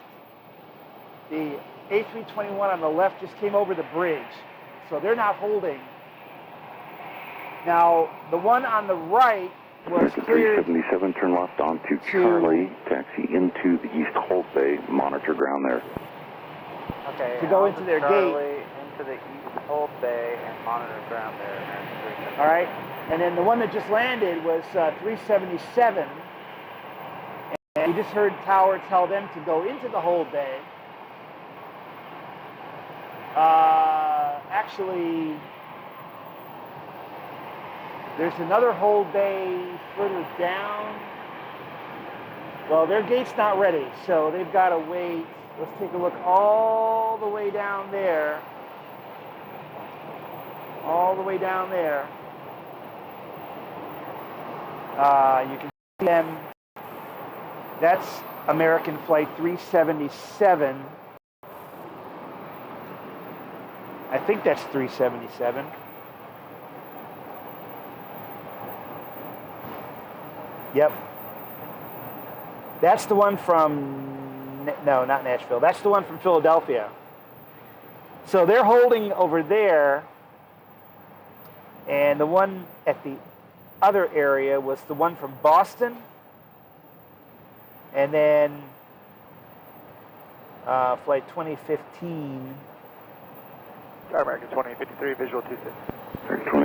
the A321 on the left, just came over the bridge. So they're not holding. Now, the one on the right was cleared 377, turn left onto Charlie, taxi into the East Hold Bay, monitor ground there. Okay, to go into their Charlie, gate. into the East Hold Bay and monitor ground there. American 370. All right, and then the one that just landed was 377, and you just heard Tower tell them to go into the hold bay. Actually, there's another hold bay further down. Well, their gate's not ready, so they've got to wait. Let's take a look all the way down there. All the way down there. You can see them. That's American Flight 377. I think that's 377. Yep. That's the one from, no, not Nashville. That's the one from Philadelphia. So they're holding over there, and the one at the other area was the one from Boston, and then flight 2015. American 2053, visual 26.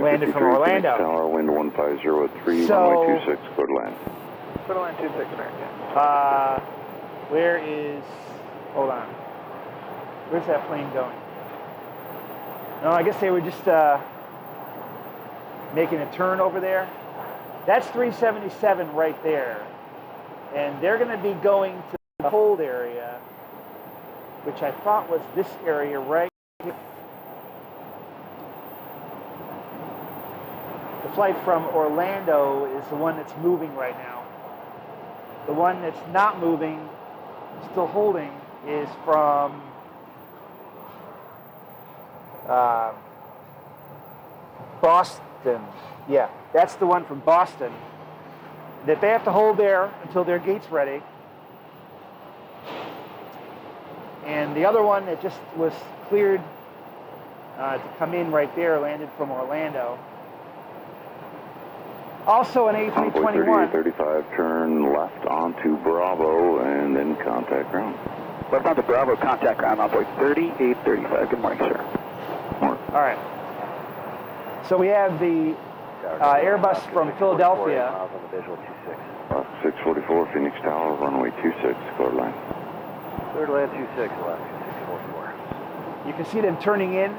Landed from Orlando. Tower, wind 150 So, runway 26, clear to land. Clear to land 26, American. Where is, hold on. Where's that plane going? No, I guess they were just making a turn over there. That's 377 right there. And they're going to be going to the hold area, which I thought was this area right here. The flight from Orlando is the one that's moving right now. The one that's not moving, still holding, is from Boston. Yeah, that's the one from Boston that they have to hold there until their gate's ready. And the other one that just was cleared to come in right there landed from Orlando. Also an A321. 3835, turn left onto Bravo and then contact ground. Left onto Bravo, contact ground, Envoy 3835. Good morning, sir. Mark. All right. So we have the Airbus from Philadelphia. Miles on the visual 26. 644 Phoenix Tower, runway 26, clear line. Clear to land 26, Alaska 644. You can see them turning in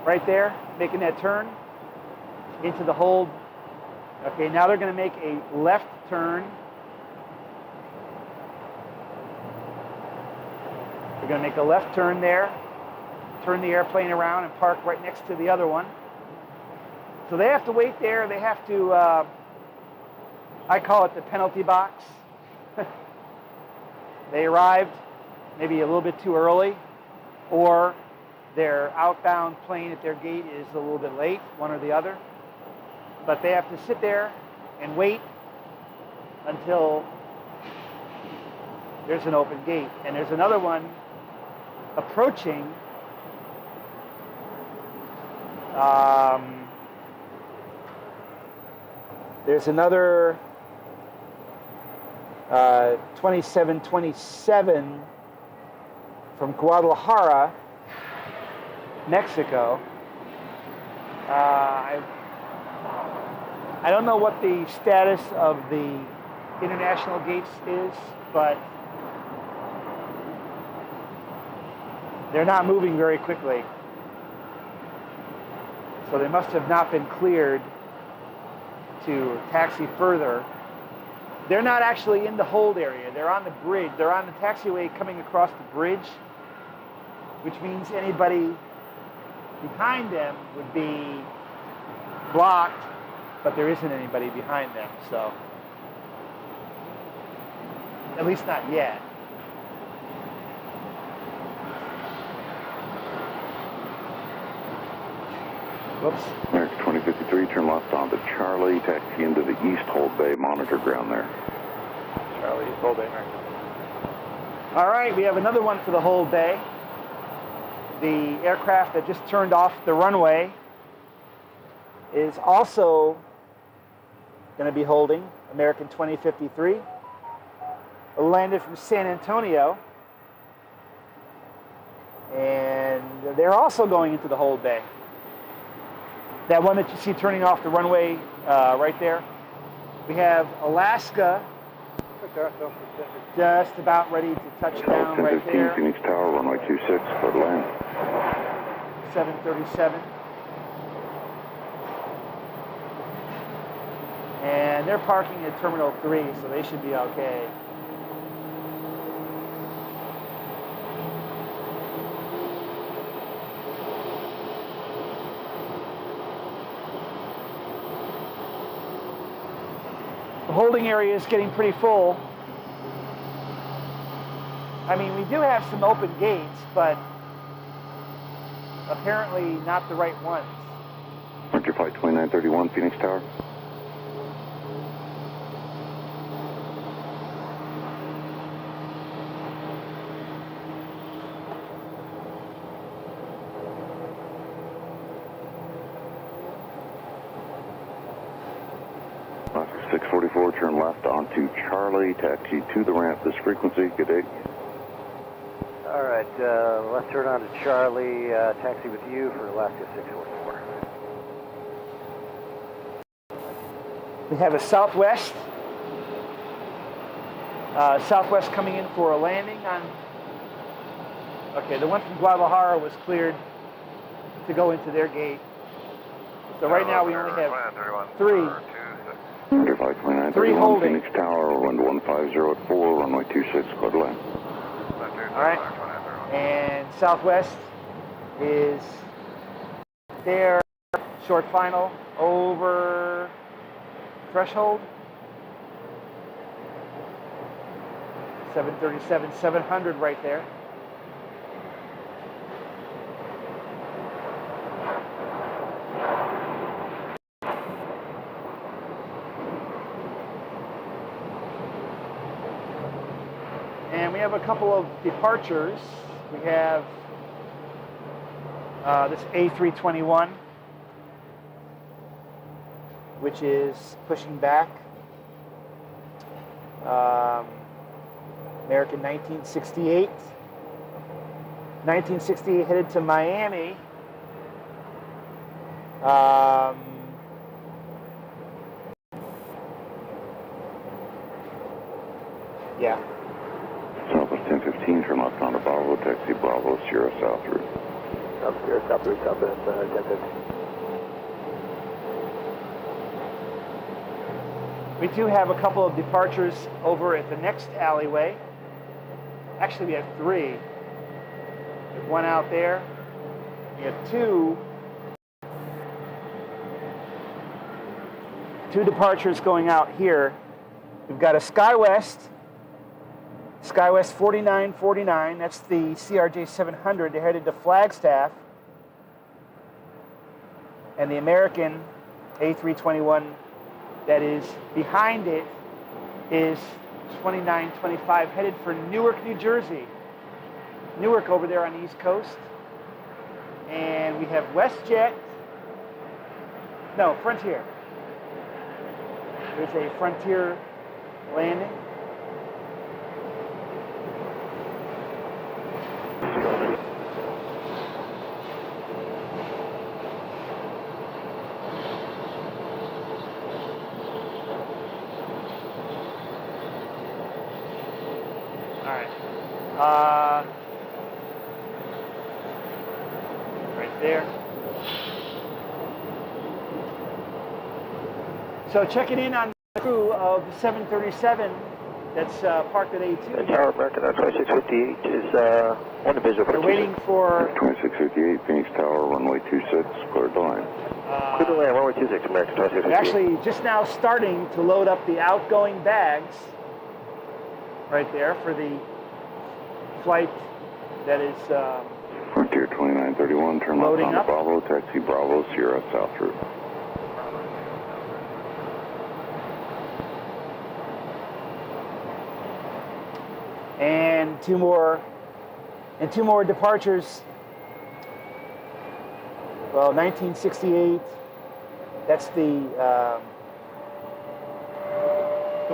right there, making that turn into the hold. Okay, now they're going to make a left turn. They're going to make a left turn there, turn the airplane around and park right next to the other one. So they have to wait there. They have to, I call it the penalty box. They arrived maybe a little bit too early, or their outbound plane at their gate is a little bit late, one or the other. But they have to sit there and wait until there's an open gate. And there's another one approaching. There's another 2727 from Guadalajara, Mexico. I don't know what the status of the international gates is, but they're not moving very quickly. So they must have not been cleared to taxi further. They're not actually in the hold area. They're on the bridge. They're on the taxiway coming across the bridge, which means anybody behind them would be blocked, but there isn't anybody behind them, so at least not yet. Whoops. American 2053, turn left onto Charlie, taxi into the East Hold Bay, monitor ground there. Charlie, East Hold Bay, American. All right, we have another one for the hold bay. The aircraft that just turned off the runway is also going to be holding, American 2053. Landed from San Antonio. And they're also going into the hold bay. That one that you see turning off the runway right there. We have Alaska just about ready to touch down right 1015 there. Phoenix Tower, runway 26, clear to land. 737. And they're parking at Terminal 3, so they should be okay. The holding area is getting pretty full. I mean, we do have some open gates, but apparently not the right ones. Roger, flight 2931 Phoenix Tower. Alaska 644, turn left onto Charlie, taxi to the ramp, this frequency, good day. All right, left turn on to Charlie, taxi with you for Alaska 644. We have a Southwest. Southwest coming in for a landing on... Okay, the one from Guadalajara was cleared to go into their gate. So right now we only have three. Roger, flight 2931 holding. Phoenix Tower, wind 150 at 4, runway 26, clear to land. All right. And Southwest is there. Short final over threshold. 737-700 right there. And we have a couple of departures. We have this A321, which is pushing back. American 1968. 1968 headed to Miami. Yeah. Southwest 1015, turn left onto Bravo, taxi Bravo, Sierra South route. Up Sierra South route, Southwest 1015. We do have a couple of departures over at the next alleyway. Actually, we have 3. We have 1 out there. We have 2 departures going out here. We've got a SkyWest 4949. That's the CRJ 700. They're headed to Flagstaff. And the American A321 that is behind it is 2925, headed for Newark, New Jersey. Newark over there on the East Coast. And we have WestJet. No, Frontier. There's a Frontier landing. Right there. So checking in on the crew of the 737 that's parked at A2. Tower American 2658 is one division. We're waiting for 2658, Phoenix Tower, runway 26, cleared the line. Clear the land, runway 26, American 2658. we're actually just now starting to load up the outgoing bags right there for the flight that is Frontier 2931, turn left loading onto up. Bravo, taxi Bravo, Sierra South route. And two more departures. Well, 1968. That's the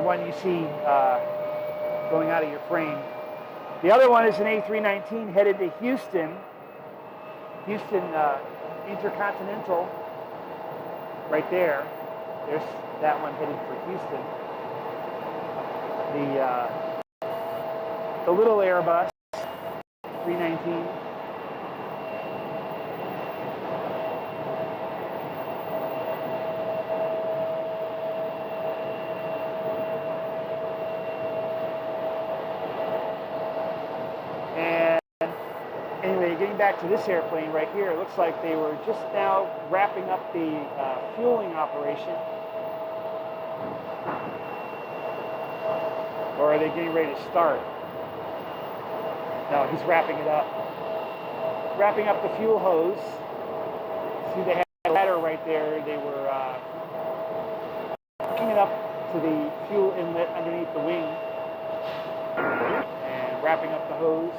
one you see going out of your frame. The other one is an A319 headed to Houston. Houston Intercontinental. Right there. There's that one headed for Houston. The little Airbus 319. And anyway, getting back to this airplane right here, it looks like they were just now wrapping up the fueling operation. Or are they getting ready to start? No, he's wrapping it up. Wrapping up the fuel hose. See, they had a ladder right there. They were hooking it up to the fuel inlet underneath the wing and wrapping up the hose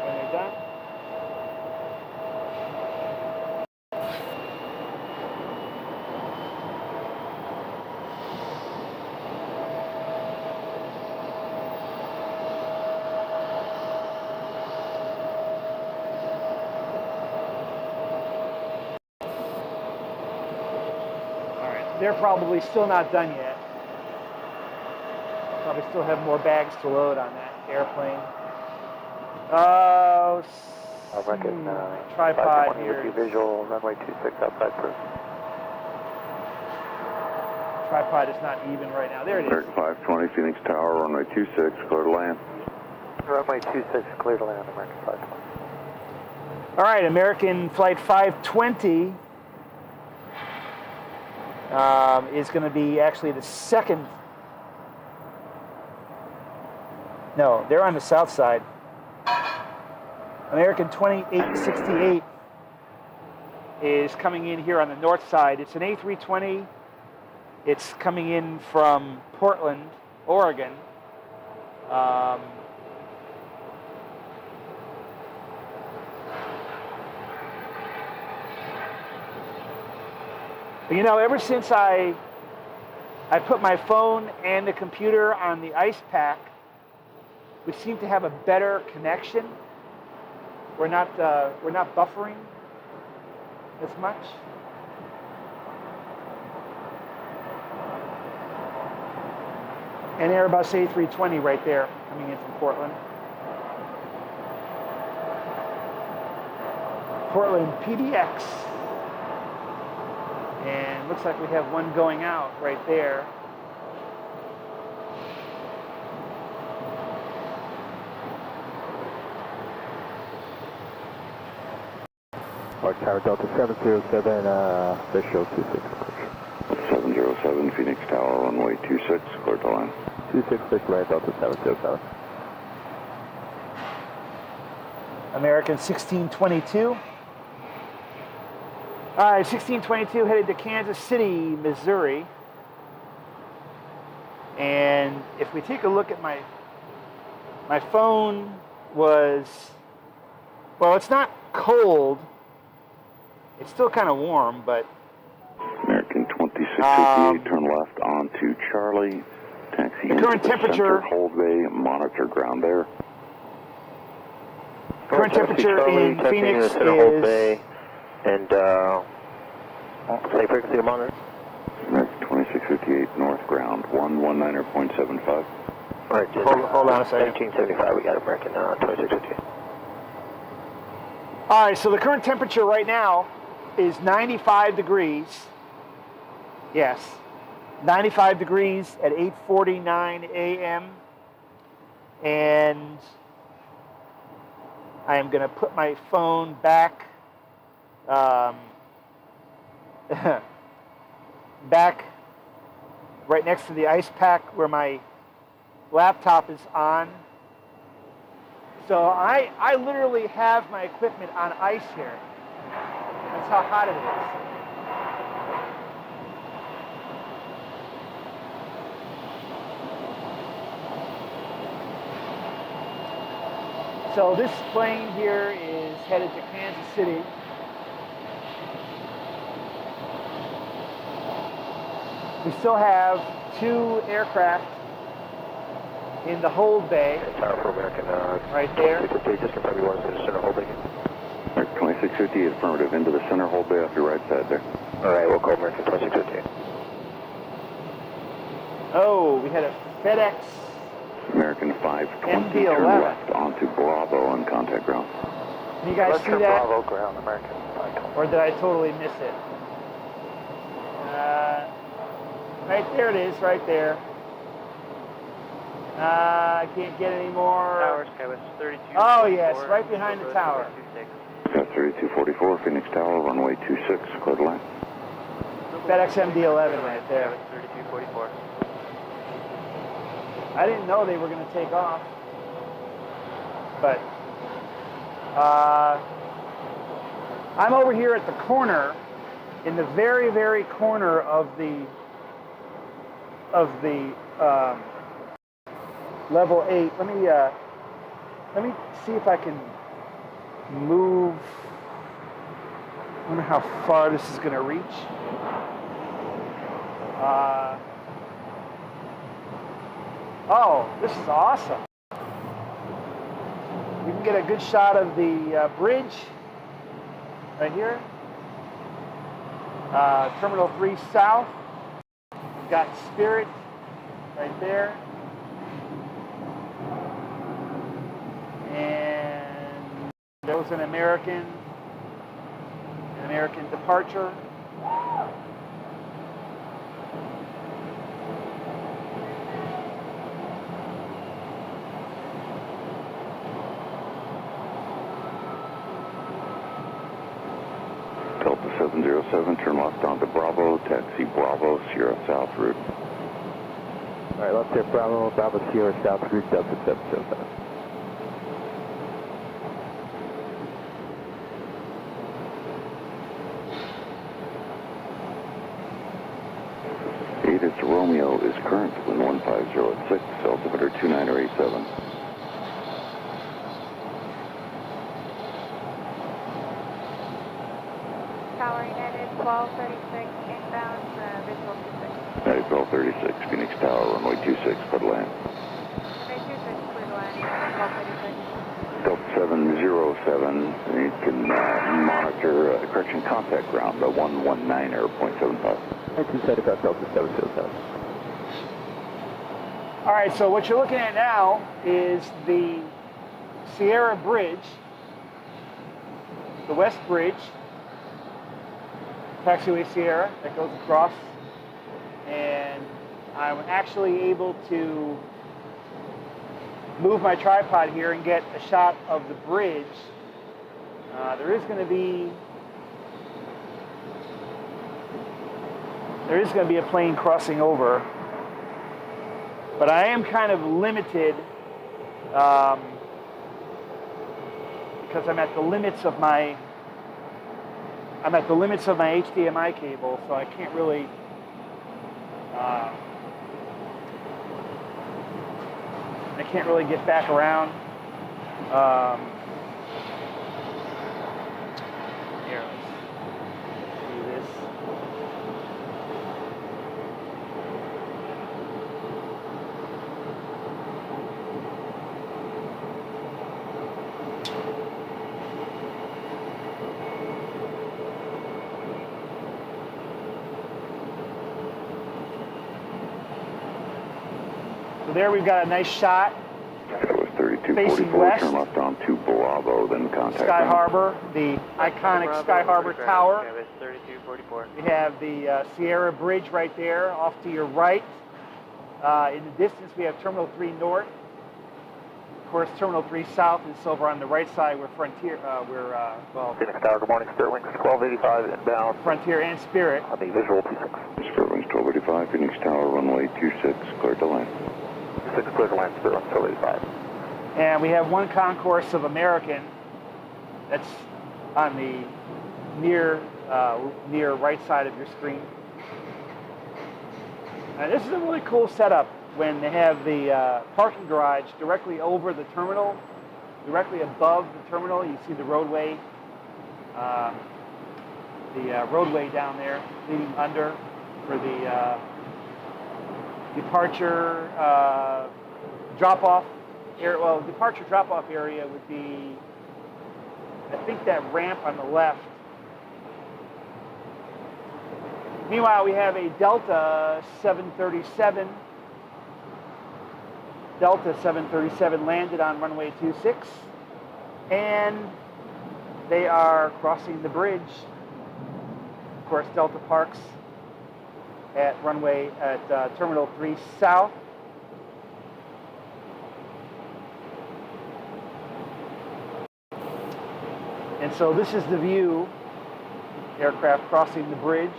when they're done. They're probably still not done yet. Probably still have more bags to load on that airplane. Tripod here. Visual, runway 26 outside first. Tripod is not even right now. There it is. 520, Phoenix Tower, runway 26, clear to land. Runway 26, clear to land, American 520. All right, American Flight 520 is going to be actually the second. No, they're on the south side. American 2868 is coming in here on the north side. It's an A320. It's coming in from Portland, Oregon. You know, ever since I put my phone and the computer on the ice pack, we seem to have a better connection. We're not buffering as much. An Airbus A320 right there, coming in from Portland. Portland PDX. And looks like we have one going out right there. Park Tower Delta 707, Visual 26. 707 Phoenix Tower, runway 26, clear to land. 266, land Delta 707. American 1622. All right, 1622 headed to Kansas City, Missouri. And if we take a look at my phone was, well, it's not cold. It's still kind of warm, but American 2658, turn left onto Charlie. Taxi the current temperature, center, hold bay, monitor ground there. Current temperature in Phoenix is, bay, and say frequency to monitor. American 2658, north ground, 119.75. All right, hold on a second. 1975, we got American 2658. All right, so the current temperature right now is 95 degrees. Yes, 95 degrees at 8:49 a.m. And I am going to put my phone back back right next to the ice pack where my laptop is on. So I literally have my equipment on ice here. That's how hot it is. So this plane here is headed to Kansas City. We still have 2 aircraft in the hold bay. Tower for American right there. 2658, just confirm you want us in the center hold bay. 2658, affirmative, into the center hold bay off your right side there. All right, we'll call American 2658. Oh, we had a FedEx American 520, turn MD-11. left onto Bravo on contact ground. Can you guys see that? Bravo ground, American 520. Or did I totally miss it? Right there it is, right there. I can't get any more. Tower Skywest 32. Oh, yes, right behind the tower. Got 3244, Phoenix Tower, runway 26, clear to land. FedEx MD-11 right there. 3244. I didn't know they were going to take off. But I'm over here at the corner, in the very, very corner of the level 8. Let me see if I can move. I wonder how far this is going to reach. Oh, this is awesome. You can get a good shot of the bridge right here. Terminal 3 South. We've got Spirit right there. And there was an American departure. Delta 707, turn left onto Bravo, taxi Bravo, Sierra South route. All right, left there, Bravo, Bravo, Sierra South route, Delta 707. It's Romeo is current, wind 150 at 6, altimeter 29 or 87. Tower United 1236 inbound, visual 26. United 1236, Phoenix Tower, runway 26, clear to land. Runway 26, clear to land, United 1236. Delta 707, you can monitor, correction, contact ground, 119 or 0.75. 275, Delta 707. All right, so what you're looking at now is the Sierra Bridge, the West Bridge, Taxiway Sierra that goes across, and I'm actually able to move my tripod here and get a shot of the bridge. There is going to be a plane crossing over, but I am kind of limited because I'm at the limits of my HDMI cable, so I can't really get back around. Here, let's do this. So there we've got a nice shot. That was Facing 3244, west. turn left on 2 Bravo, then contact Sky ground. Harbor, the iconic Sky Harbor Tower. 3244. We have the Sierra Bridge right there off to your right. In the distance, we have Terminal 3 North. Of course, Terminal 3 South is over on the right side where Frontier, Phoenix Tower, good morning, Spirit Wings 1285 inbound. Frontier and Spirit. On the visual 26. Spirit Wings 1285, Phoenix Tower, runway 26, cleared to land. 6 clear to land, Spirit Wings 1285. And we have one concourse of American that's on the near right side of your screen. And this is a really cool setup when they have the parking garage directly over the terminal, directly above the terminal. You see the roadway down there leading under for the departure drop-off area. Well, departure drop-off area would be, I think, that ramp on the left. Meanwhile, we have a Delta 737. Delta 737 landed on runway 26, and they are crossing the bridge. Of course, Delta parks at Terminal 3 South. And so this is the view, aircraft crossing the bridge.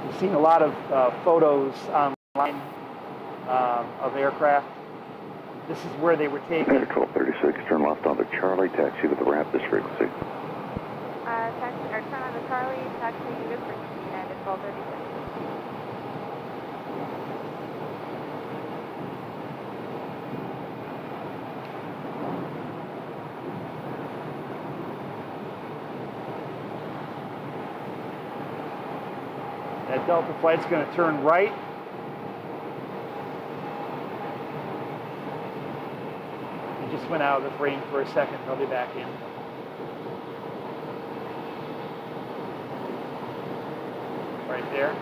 We've seen a lot of photos online of aircraft. This is where they were taken. 1236, turn left onto Charlie, taxi to the ramp, this frequency. Turn on the Charlie, taxi to frequency United 1236. That Delta flight's going to turn right. It just went out of the frame for a second. They'll be back in. Right there.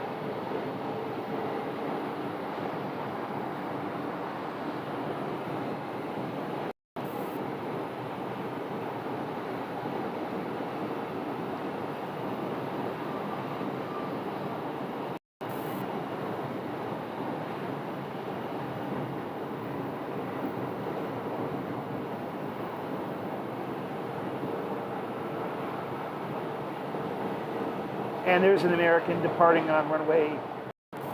And there's an American departing on runway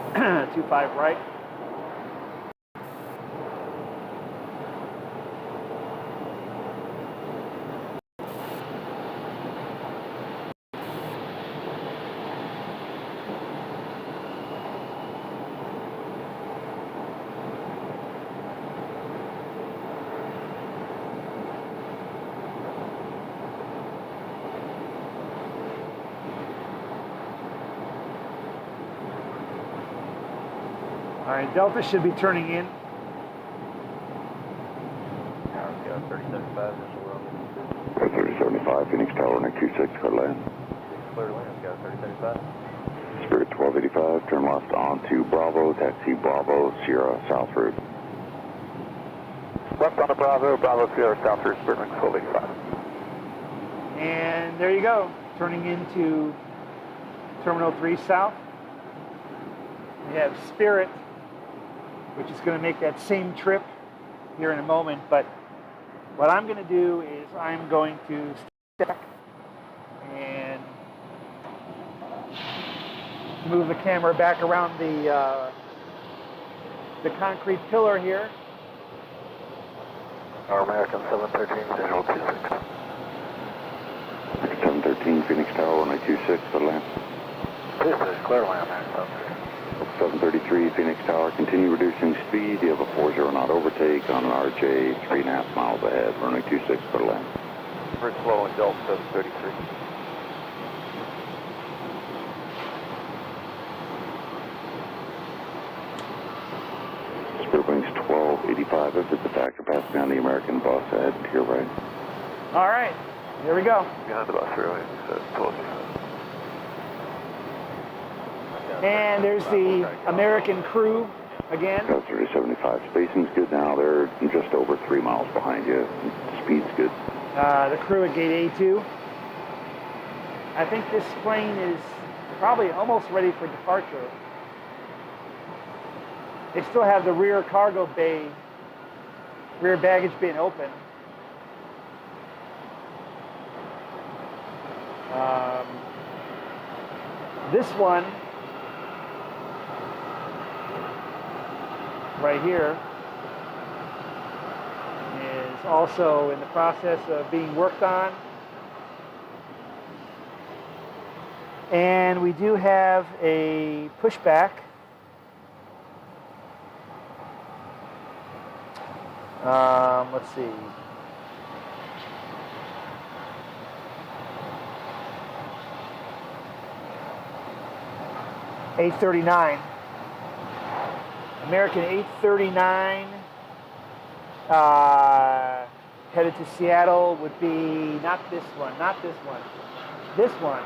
25 right. All right, Delta should be turning in. 3075, 3075, Phoenix Tower, runway 26, clear to land. clear to land, Scout 3075. Spirit 1285, turn left onto Bravo, taxi Bravo, Sierra South route. Left on the Bravo, Bravo Sierra South route, Spirit 1285. And there you go, turning into Terminal 3 South. We have Spirit, which is going to make that same trip here in a moment, but what I'm going to do is I'm going to step and move the camera back around the concrete pillar here. Our American 713, visual 26. 713 Phoenix Tower, runway 26, for land. 26, clear land, American 733 Phoenix Tower, continue reducing speed. You have a 40 knot overtake on an RJ, 3.5 miles ahead, runway 26, for land. First slow and Delta 733. Spirit Wings 1285, exit the factor, pass down the American bus ahead to your right. All right, here we go. Behind the bus, really, so 1285. And there's the American crew again. Got 3075, spacing's good now. They're just over 3 miles behind you. Speed's good. The crew at gate A2. I think this plane is probably almost ready for departure. They still have the rear cargo bay, rear baggage bin open. This one right here is also in the process of being worked on. And we do have a pushback. Let's see. $839. American 839 headed to Seattle would be not this one, this one.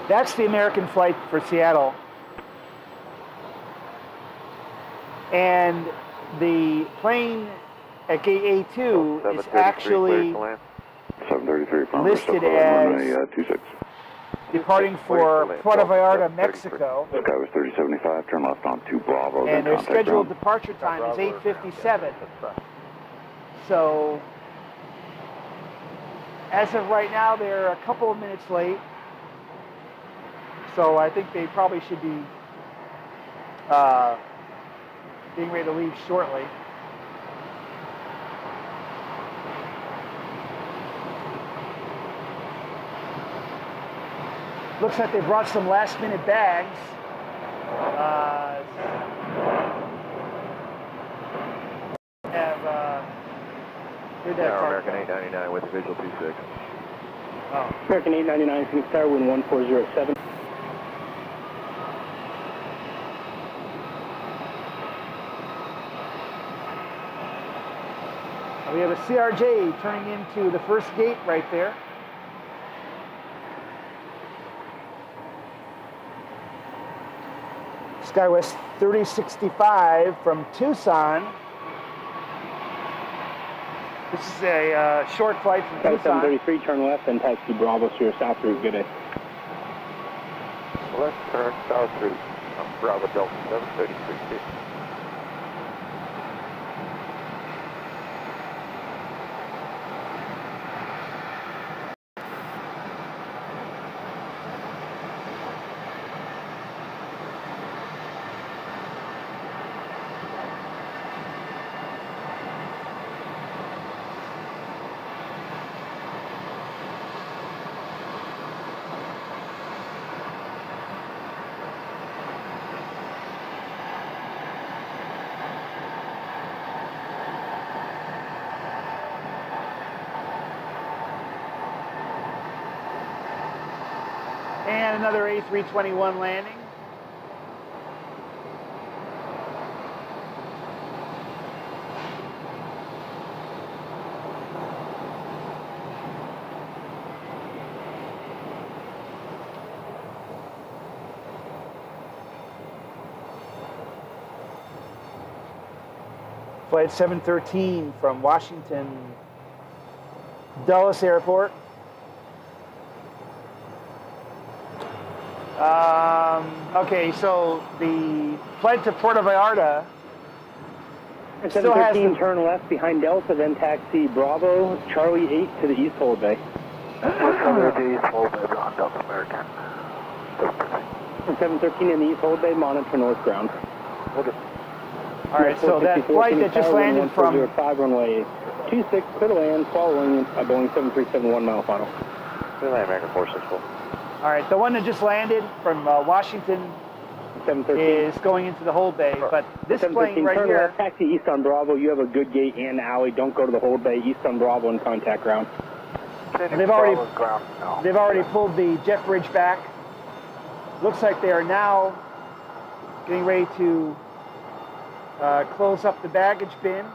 That's the American flight for Seattle. And the plane at gate A2 is actually 733 listed as runway 26. departing for Puerto Vallarta, Mexico. Sky was 3075, turn left onto Bravo. And then their contact scheduled ground. departure time is 8:57. So, as of right now, they're a couple of minutes late. So I think they probably should be being ready to leave shortly. Looks like they brought some last-minute bags. Here'd that car American go? 899 with a visual 26. Oh. American 899, Phoenix Tower, wind 1407. We have a CRJ turning into the first gate right there. SkyWest 3065 from Tucson. This is a short flight from Tucson. 733, turn left and taxi Bravo, Sierra South route. Good day. Left turn south route. Bravo Delta 733. And another A321 landing. Flight 713 from Washington Dulles Airport. Okay, so the flight to Puerto Vallarta still has 713, turn left behind Delta, then taxi Bravo, Charlie 8 to the East Hold Bay. East Hold Bay on Delta American. 713 in the East Hold Bay, monitor north ground. All right, so that flight that just landed from 1405 runway 26, clear to land, following a Boeing 737 1 mile final. Clear land, American 464. all right, the one that just landed from Washington 713 is going into the hold bay, but this plane right turn here, left, taxi east on Bravo. You have a good gate and alley. Don't go to the hold bay. East on Bravo and contact ground. they've already pulled the jet bridge back. Looks like they are now getting ready to close up the baggage bin,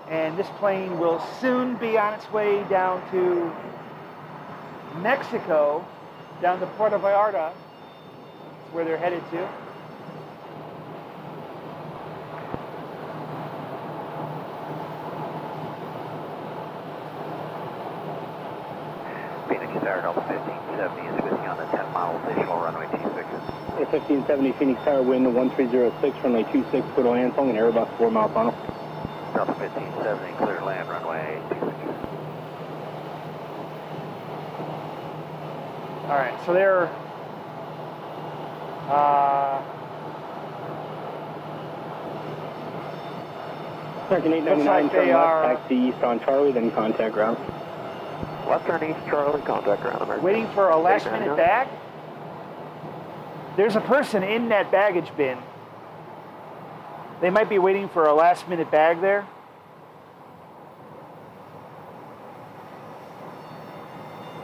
and this plane will soon be on its way down to Mexico, down to Puerto Vallarta. That's where they're headed to. Phoenix Tower Delta 1570 is visiting on the 10 mile visual runway 26. 1570 Phoenix Tower, wind 1306, runway 26, clear to land, following an Airbus 4 mile final. Delta 1570, clear land runway 26. All right, so they're American 899, like turn they left, are taxi east on Charlie, then contact ground. Left turn east, Charlie, contact ground, American. waiting for a last-minute bag. There's a person in that baggage bin. They might be waiting for a last-minute bag there.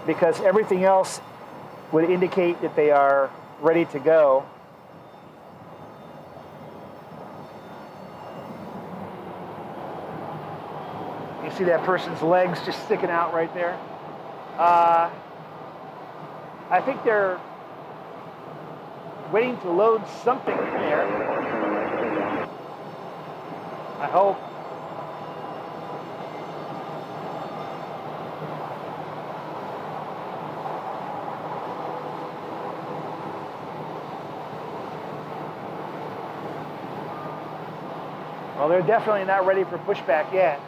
Because everything else would indicate that they are ready to go. You see that person's legs just sticking out right there? I think they're waiting to load something in there. I hope. Well, they're definitely not ready for pushback yet.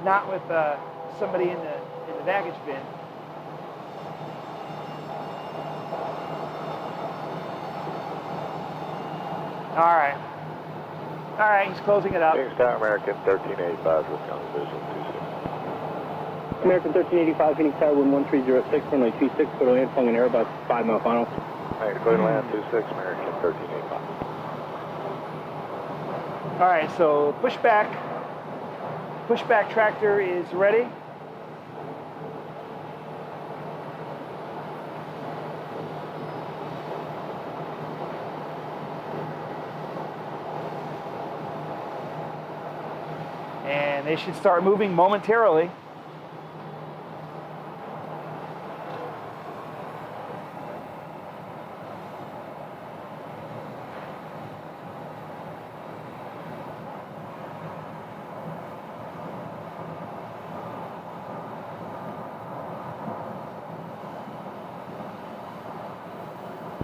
Not with somebody in the baggage bin. All right, he's closing it up. Phoenix Tower, American 1385, Wisconsin visual 26. American 1385, Phoenix Tower, wind 1306, runway 26, clear to land, following an Airbus 5 mile final. Hey, clear to land 26, American 1385. All right, so pushback tractor is ready. And they should start moving momentarily.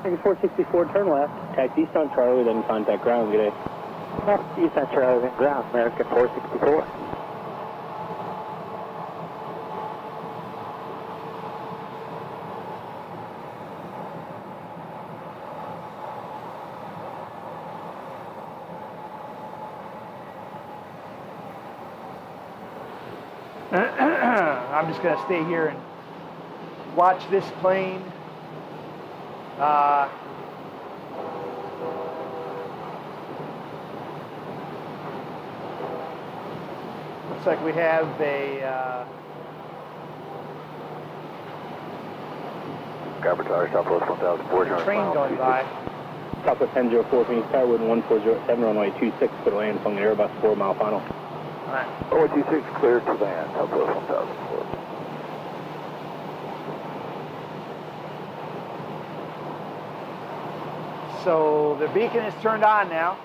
American 464, turn left, taxi east on Charlie, then contact ground. Good day. East on Charlie, then ground, American 464. I'm just going to stay here and watch this plane. Looks like we have a Garbage Tower, Southwest 1004. train going by. Southwest 1004, Phoenix Tower, wind 1407, runway 26, clear to land, following an Airbus 4 mile final. All right. 26 cleared to land, Southwest 1004. So the beacon is turned on now.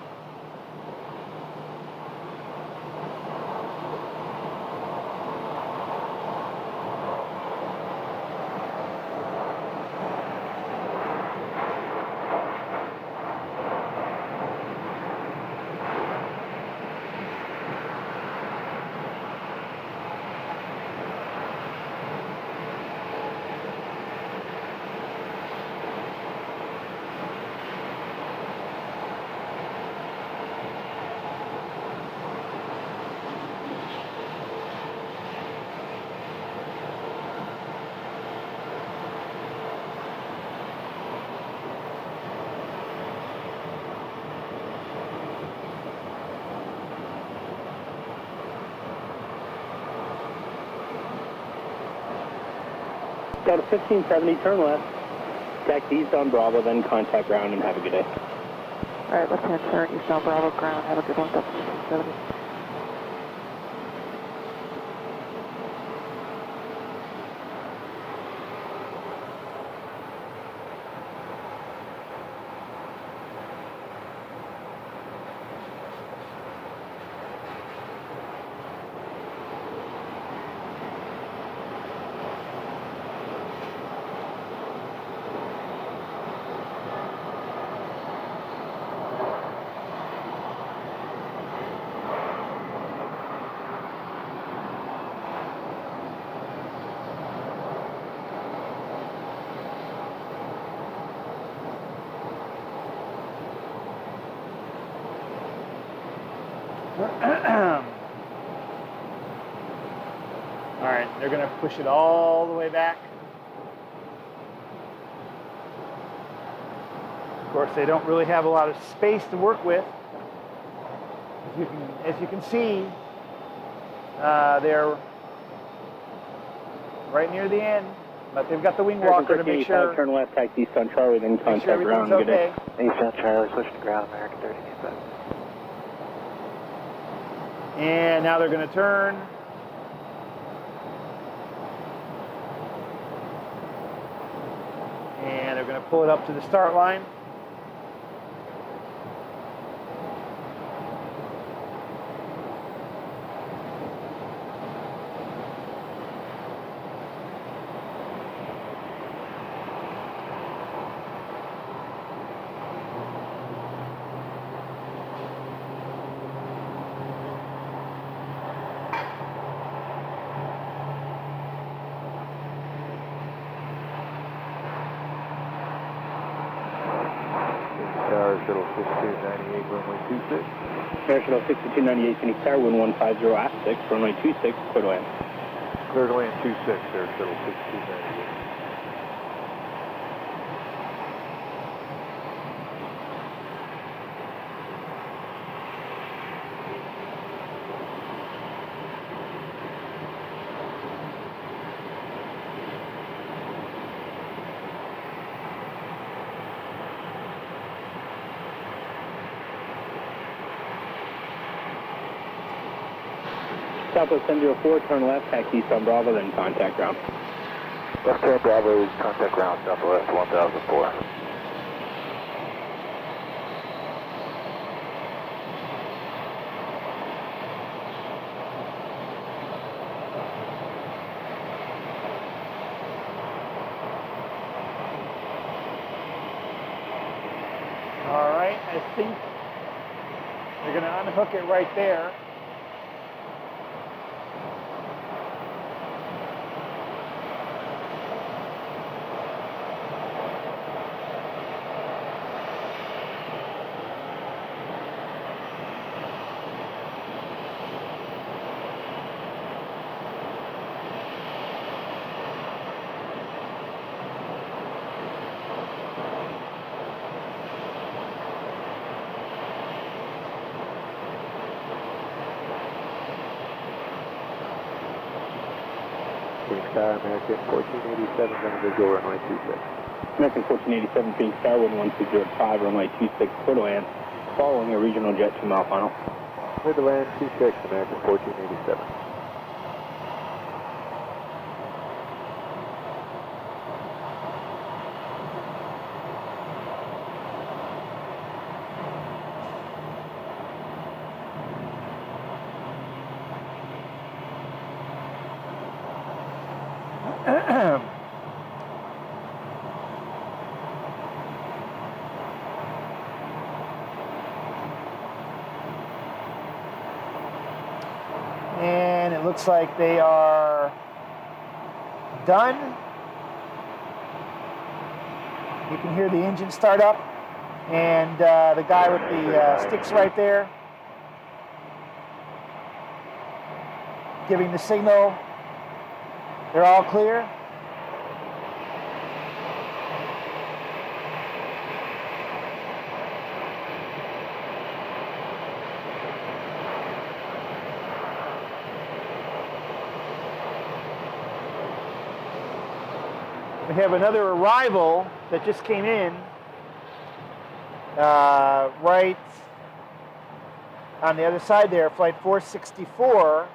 Delta 1570, turn left. Taxi east on Bravo, then contact ground, and have a good day. All right, left-hand turn, eastbound Bravo, ground. Have a good one, Delta 1570. All right, they're going to push it all the way back. Of course, they don't really have a lot of space to work with. As you can see, they're right near the end, but they've got the wing walker to make sure. Turn left, taxi east on Charlie, then contact ground. Good day. East on Charlie, switching to ground, American 3085. And now they're going to turn. And they're going to pull it up to the start line. Tower, shuttle 6298, runway 26. Air Shuttle 6298, Phoenix Tower, wind 150 aft 6, runway 26, clear to land. Clear to land 26, Air Shuttle 6298. Southwest 1004, turn left, taxi east on Bravo, then contact ground. Left hand Bravo, contact ground, Southwest 1004. All right, I think they're going to unhook it right there. Phoenix Tower, American 1487, going to visual runway 26. American 1487, Phoenix Tower, wind 1205, runway 26, clear to land, following a regional jet 2 mile final. Clear to land 26, American 1487. And it looks like they are done. You can hear the engine start up, and the guy with the sticks right there giving the signal. They're all clear. We have another arrival that just came in right on the other side there, flight 464.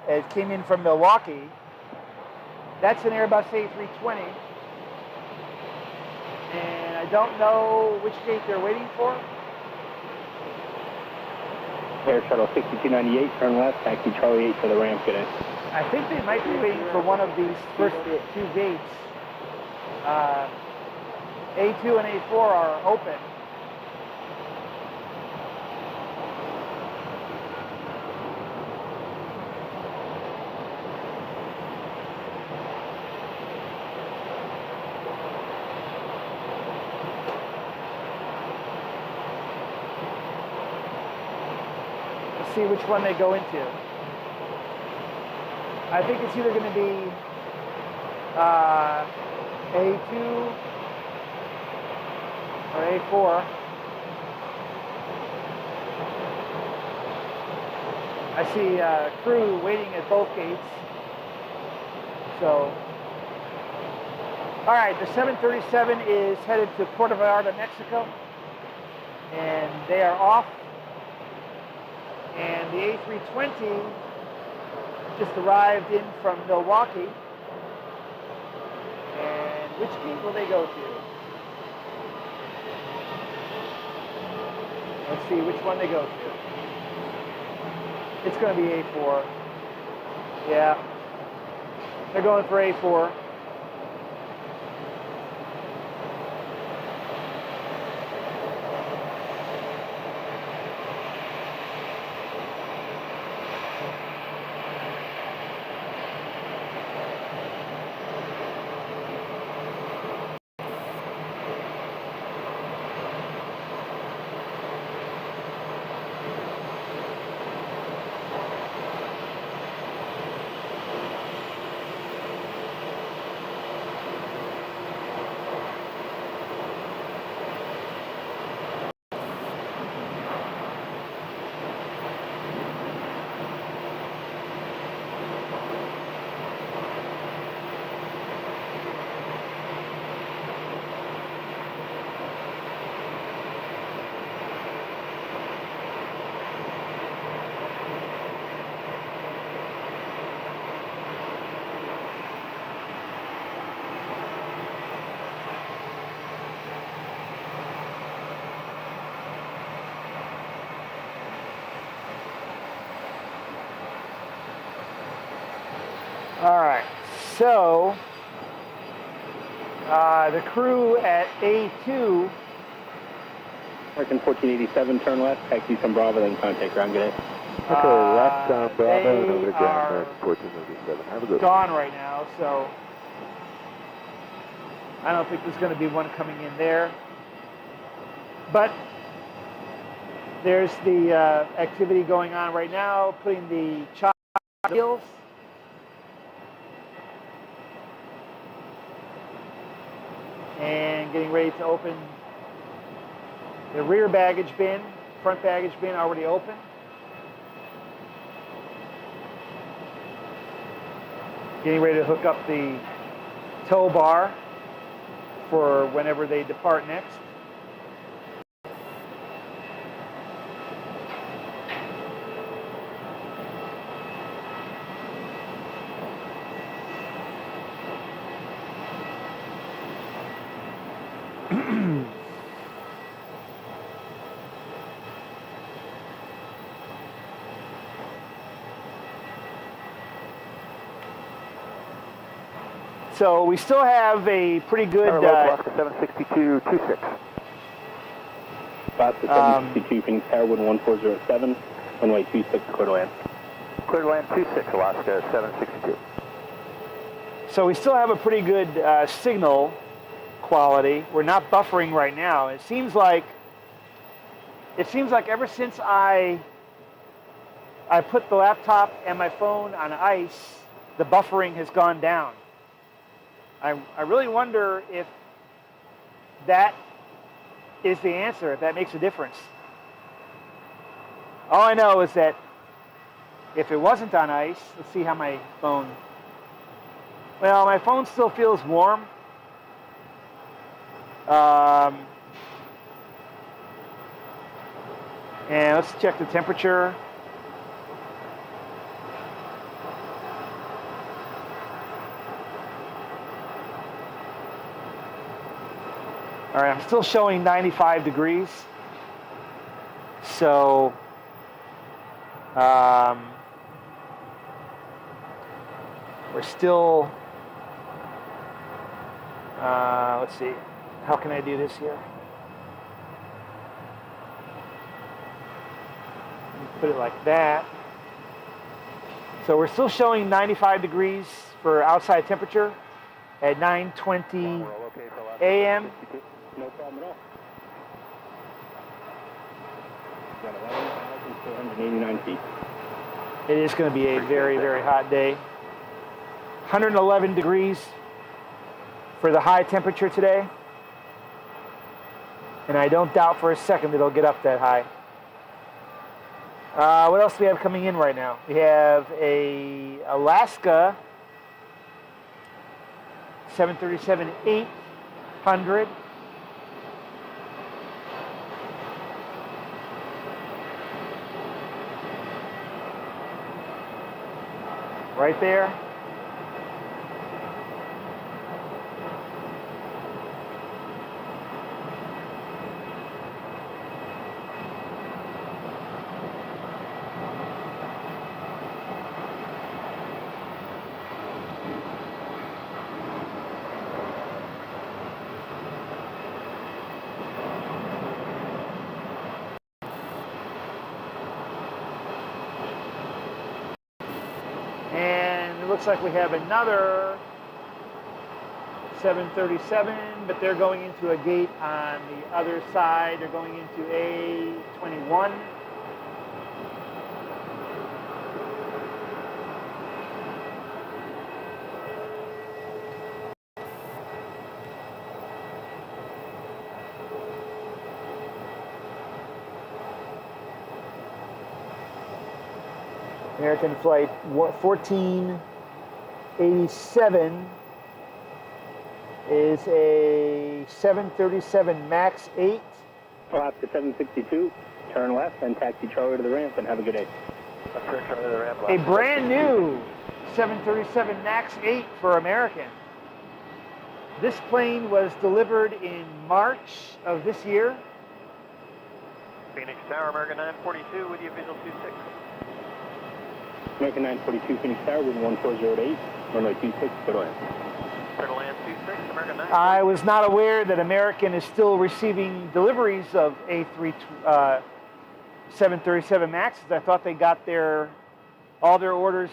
It came in from Milwaukee. That's an Airbus A320. And I don't know which gate they're waiting for. Air Shuttle 6298, turn left, taxi Charlie 8 to the ramp, good day. I think they might be waiting for one of these first two gates. A2 and A4 are open. Let's see which one they go into. I think it's either going to be A2 or A4. I see crew waiting at both gates. So, all right, the 737 is headed to Puerto Vallarta, Mexico, and they are off. And the A320 just arrived in from Milwaukee. And which gate will they go to? Let's see which one they go to. It's going to be A4. Yeah. They're going for A4. All right, so the crew at A2. American 1487, turn left, taxi from Bravo, then contact ground, good day. Okay, left on Bravo, and over to they ground, are American 1487. Have a good one. gone right now, so I don't think there's going to be one coming in there. But there's the activity going on right now, putting the chop wheels. And getting ready to open the rear baggage bin, front baggage bin already open. Getting ready to hook up the tow bar for whenever they depart next. So we still have a pretty good... Alaska 762-26. Spot the 762, Phoenix Tower, 1407, runway 26, clear to land. Clear to land 26, Alaska 762. So we still have a pretty good signal quality. We're not buffering right now. It seems like ever since I put the laptop and my phone on ice, the buffering has gone down. I really wonder if that is the answer, if that makes a difference. All I know is that if it wasn't on ice, let's see how my phone Well, my phone still feels warm. And let's check the temperature. All right, I'm still showing 95 degrees. So, we're still, let's see, how can I do this here? Put it like that. So we're still showing 95 degrees for outside temperature at 9:20 a.m. No problem at all. Got 11,489 feet. It is going to be a very, very hot day. 111 degrees for the high temperature today. And I don't doubt for a second it'll get up that high. What else do we have coming in right now? We have a Alaska 737-800. Right there. And it looks like we have another 737, but they're going into a gate on the other side. They're going into A21. American flight 1487 is a 737 MAX 8. Alaska 762, turn left and taxi Charlie to the ramp and have a good day. A brand new 737 MAX 8 for American. This plane was delivered in March of this year. Phoenix Tower, American 942 with you, visual 26. American 942 Phoenix Tower with 14008, runway 26, clear to land. Clear to land 26, American 9. I was not aware that American is still receiving deliveries of A3 737 Maxes. I thought they got all their orders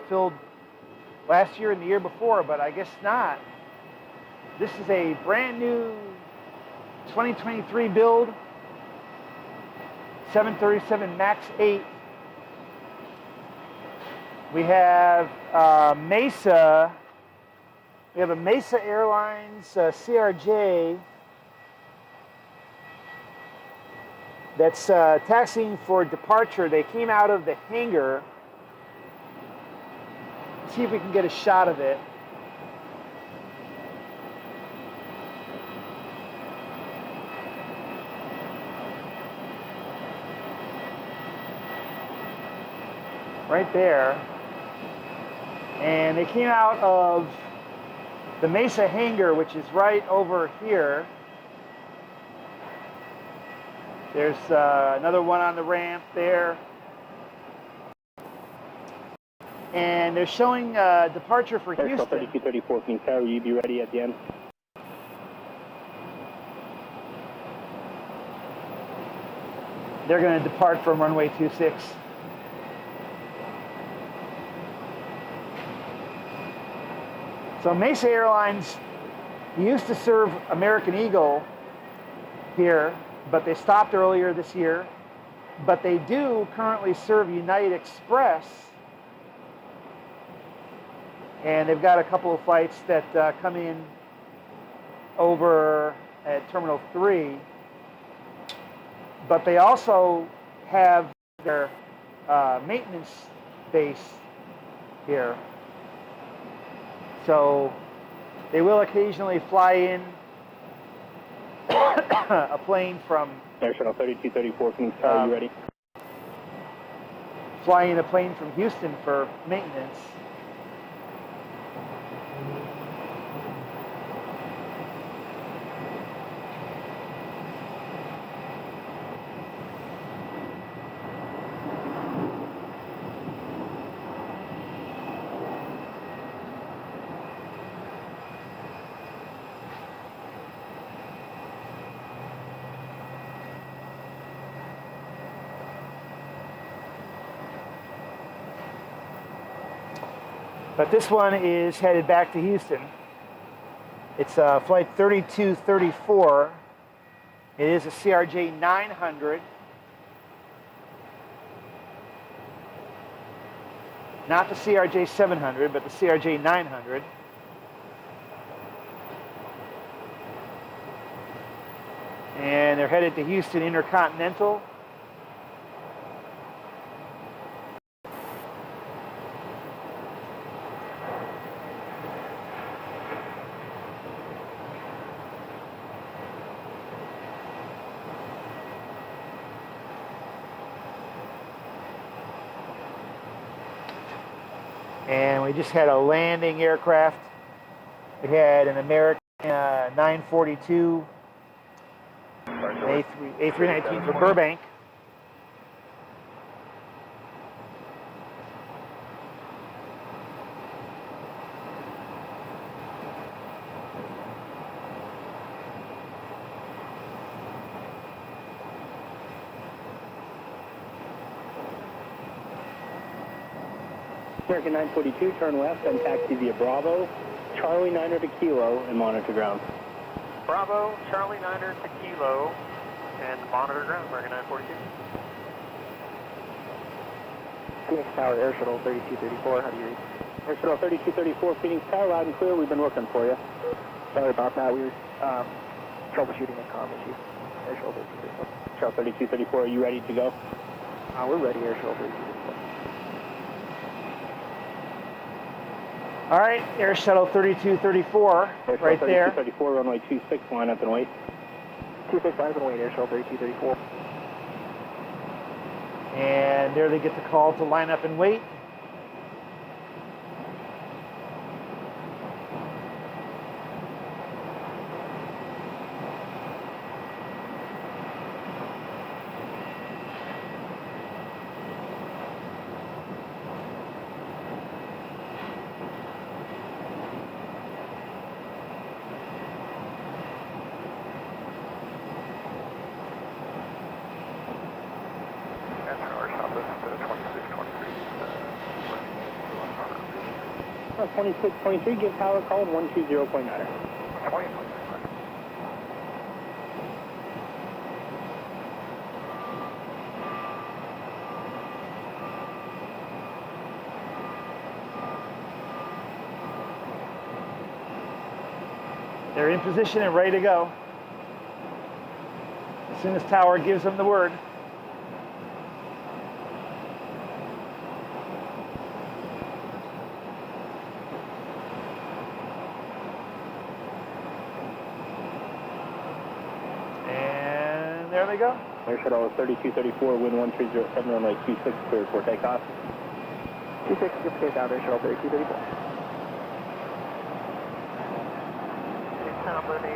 filled last year and the year before, but I guess not. This is a brand new 2023 build 737 MAX 8. We have Mesa. We have a Mesa Airlines CRJ that's taxiing for departure. They came out of the hangar. Let's see if we can get a shot of it. Right there. And they came out of the Mesa hangar, which is right over here. There's another one on the ramp there. And they're showing departure for Houston. 3234 Phoenix Tower, will you be ready at the end? They're going to depart from runway 26. So Mesa Airlines used to serve American Eagle here, but they stopped earlier this year. But they do currently serve United Express. And they've got a couple of flights that come in over at Terminal 3. But they also have their maintenance base here. So they will occasionally fly in a plane from Air Shuttle 3234, Phoenix Tower, you ready? Fly in a plane from Houston for maintenance. But this one is headed back to Houston. It's flight 3234. It is a CRJ 900. Not the CRJ 700, but the CRJ 900. And they're headed to Houston Intercontinental. And we just had a landing aircraft. We had an American 942 A319 from Burbank. American 942, turn left and taxi via Bravo, Charlie 9er to Kilo, and monitor ground. Bravo, Charlie 9er to Kilo, and monitor ground, American 942. Phoenix Tower, Air Shuttle 3234, how do you read? Air Shuttle 3234, Phoenix Tower, loud and clear, we've been looking for you. Sorry about that, we were troubleshooting a comm issue. Air Shuttle 3234. Shuttle 3234, are you ready to go? We're ready, Air Shuttle 3234. All right, Air Shuttle 3234, Air right Shuttle there. 3234, runway 26, line up and wait. 26, line up and wait, Air Shuttle 3234. And there they get the call to line up and wait. Oh, 2623, give tower call 120.9. They're in position and ready to go. As soon as tower gives them the word. And there they go. Air Shuttle 3234, wind 1307, runway 26, clear for takeoff. 26, give takeoff, Air Shuttle 3234. Company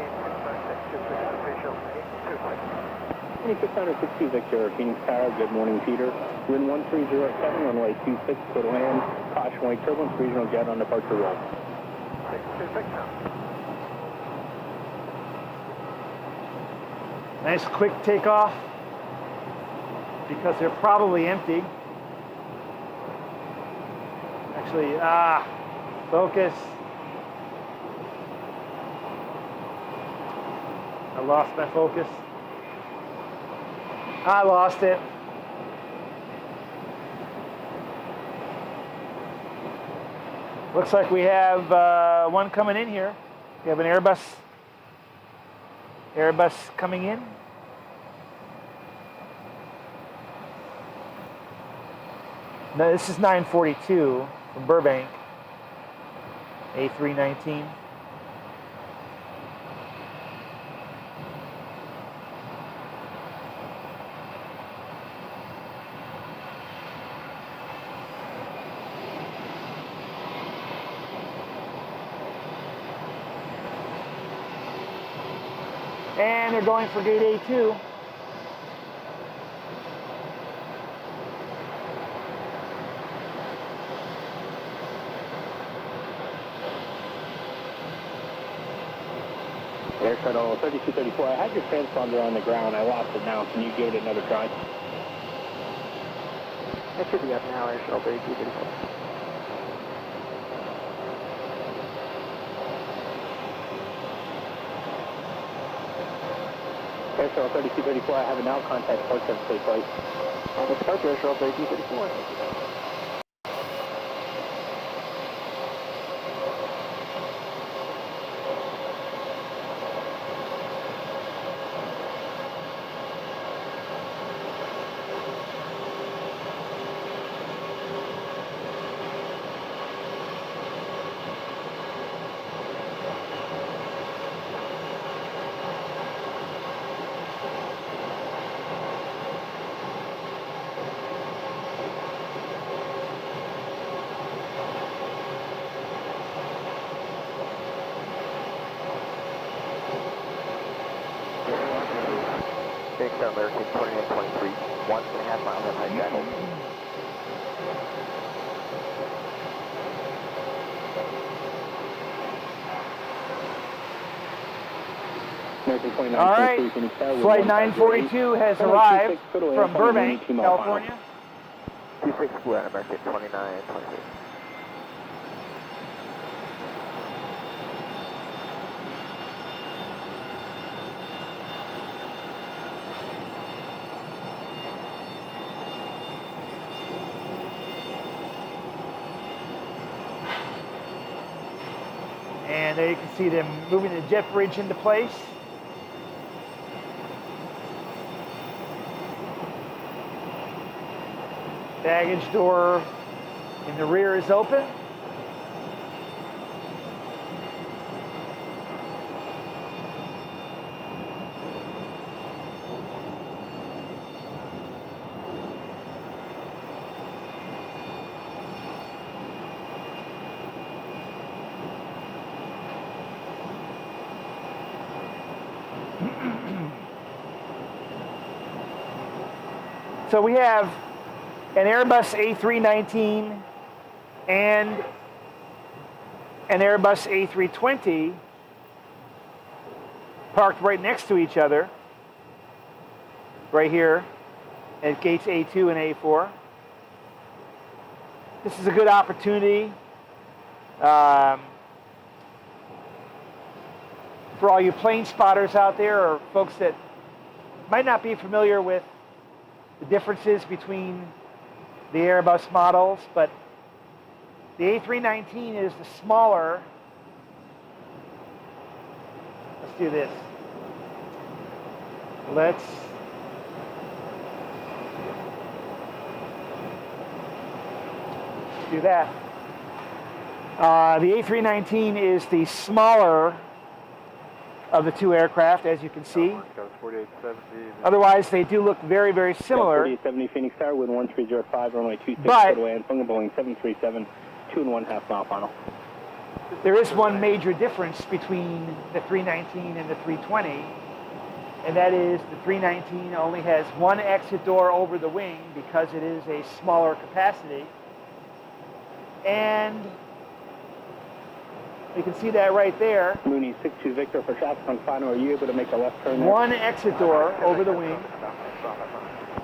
2660 Victor, Phoenix Tower, good morning, Peter. Wind 1307, runway 26, clear to land. Caution wake turbulence, regional jet on departure roll. 626 now. Nice quick takeoff because they're probably empty. Actually, focus. I lost my focus. I lost it. Looks like we have one coming in here. We have an Airbus coming in. No, this is 942 from Burbank. A319. And they're going for gate A2. Air Shuttle 3234, I had your transponder on the ground. I lost it now. Can you give it another try? That should be up now, Air Shuttle 3234. Air Shuttle 3234, I have it now. Contact Park 7 State Flight. Departure Air Shuttle 3234. Big Star American 2923, 1.5 miles outside Jackal. American 2923, All right, Phoenix Tower, Flight 942 has arrived from Burbank, California. 26 Blue out American 2923. And there you can see them moving the jet bridge into place. Baggage door in the rear is open. So we have an Airbus A319 and an Airbus A320 parked right next to each other, right here at gates A2 and A4. This is a good opportunity for all you plane spotters out there, or folks that might not be familiar with the differences between the Airbus models, but the A319 is the smaller. Let's do this. Let's do that. The A319 is the smaller of the two aircraft, as you can see. Otherwise, they do look very, very similar. 4870 Phoenix Tower, wind 1305, runway 26, but away, and Boeing 737, 2.5 mile final. There is one major difference between the 319 and the 320, and that is the 319 only has one exit door over the wing because it is a smaller capacity. And you can see that right there. Mooney 62 Victor for traffic on final. Are you able to make a left turn there? One exit door over the wing.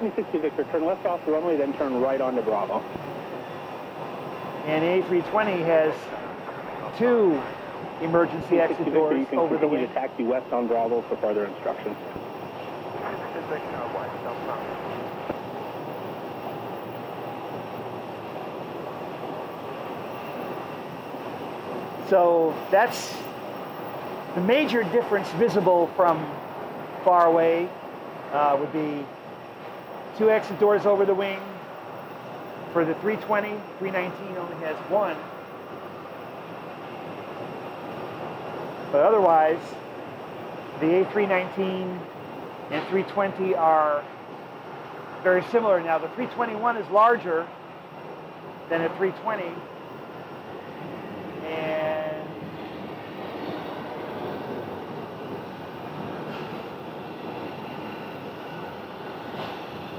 Mooney 62 Victor, turn left off the runway, then turn right onto Bravo. And the A320 has two emergency exit doors you can over the wing. To taxi west on Bravo for further instructions. So that's the major difference visible from far away would be two exit doors over the wing. For the 320, 319 only has one. But otherwise, the A319 and 320 are very similar. Now, the 321 is larger than a 320, and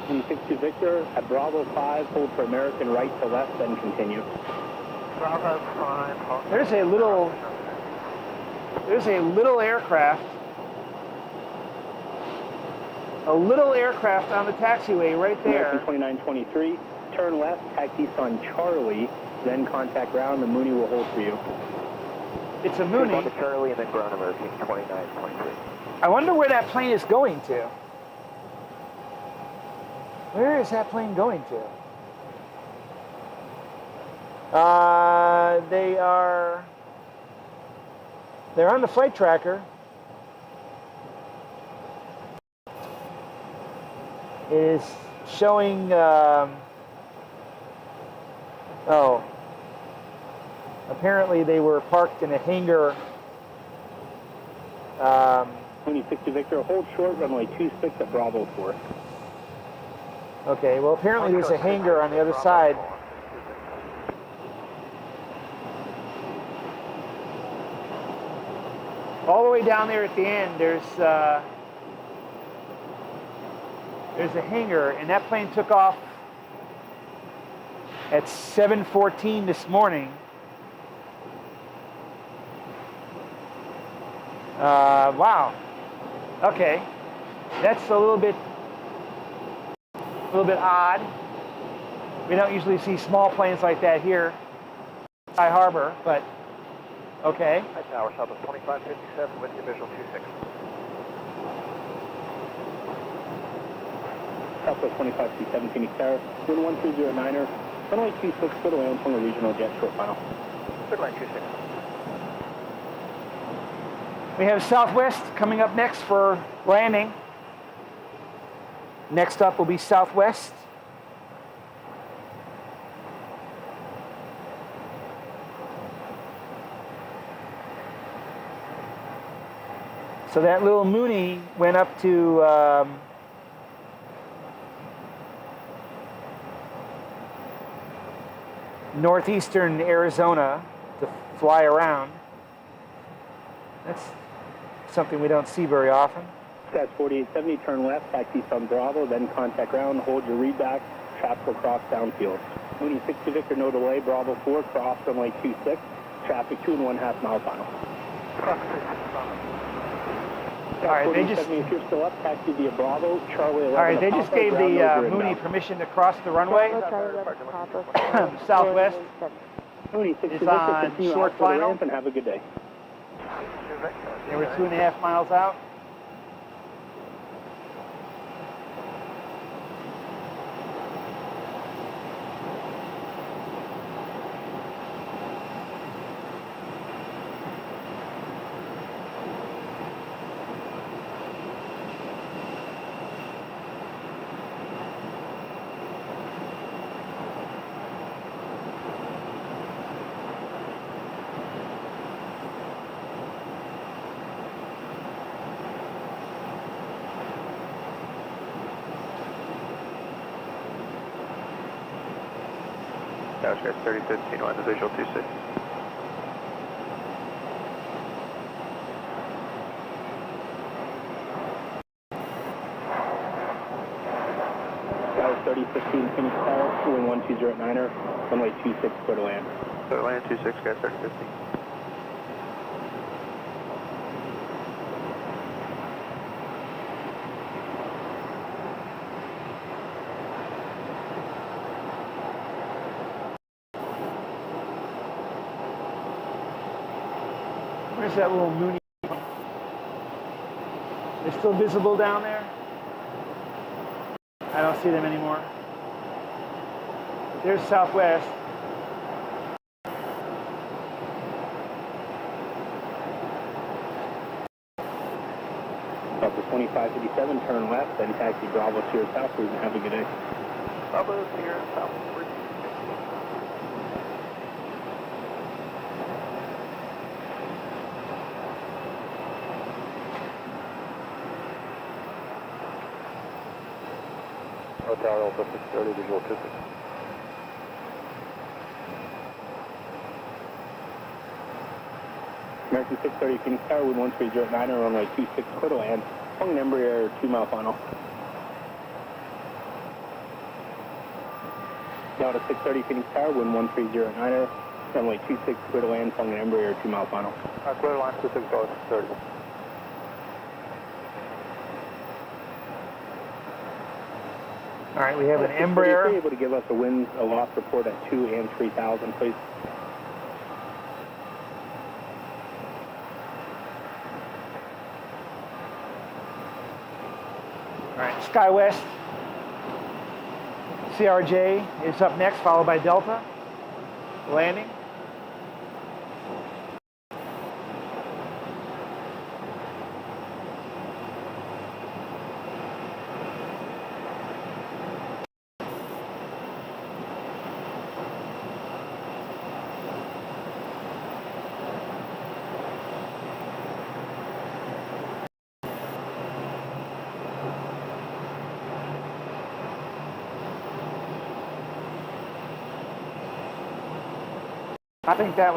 And 62 Victor at Bravo 5, hold for American right to left, then continue. Bravo 5, hold. there's a little aircraft. A little aircraft on the taxiway right there. American 2923, turn left, taxi on Charlie, then contact ground. The Mooney will hold for you. It's a Mooney. On to Charlie and then ground American 2923. I wonder where that plane is going to. Where is that plane going to? They're on the flight tracker. It is showing, apparently they were parked in a hangar. Mooney 60 Victor, hold short, runway 26 at Bravo 4. Okay, well apparently there's a hangar on the other side. All the way down there at the end, there's a hangar, and that plane took off at 7:14 this morning. Wow. Okay, that's a little bit odd. We don't usually see small planes like that here, Sky Harbor, but okay. Hi, Tower, Southwest 2557 with visual 26. Southwest 2527 Phoenix Tower, wind 1309er, runway 26, clear to land from a regional jet, short final. Good line 26. We have Southwest coming up next for landing. Next up will be Southwest. So that little Mooney went up to northeastern Arizona to fly around. That's something we don't see very often. Stats 4870, turn left, taxi on Bravo, then contact ground, hold your read back, traffic will cross downfield. Mooney 60 Victor, no delay, Bravo 4, cross runway 26, traffic 2.5 mile final. All right, they just. If you're still up, taxi via Bravo, Charlie 11. All right, they just gave the Mooney permission to cross the runway. Southwest Mooney 60 is Victor, on continue short out for the final. ramp and have a good day. They were 2.5 miles out. Tower Sky 3015 on the visual 26. Tower 3015 Phoenix Tower, wind 1209er, runway 26, clear to land. So land 26, Sky 3015. Where's that little Mooney? They're still visible down there? I don't see them anymore. But there's Southwest. Up to 2557, turn left, then taxi Bravo Sierra southward and have a good day. Bravo Sierra southward. Hotel Alpha 630, visual 26. American 630 Phoenix Tower, wind 1309, runway 26, clear to land. Tongue and Embraer 2 mile final. Delta 630 Phoenix Tower, wind 1309, runway 26, clear to land. Tongue and Embraer 2 mile final. Clear to land 26, Delta 630. All right, we have an Are you Embraer. able to give us a loss report at 2 and 3000, please? All right, SkyWest. CRJ is up next, followed by Delta. Landing. I think that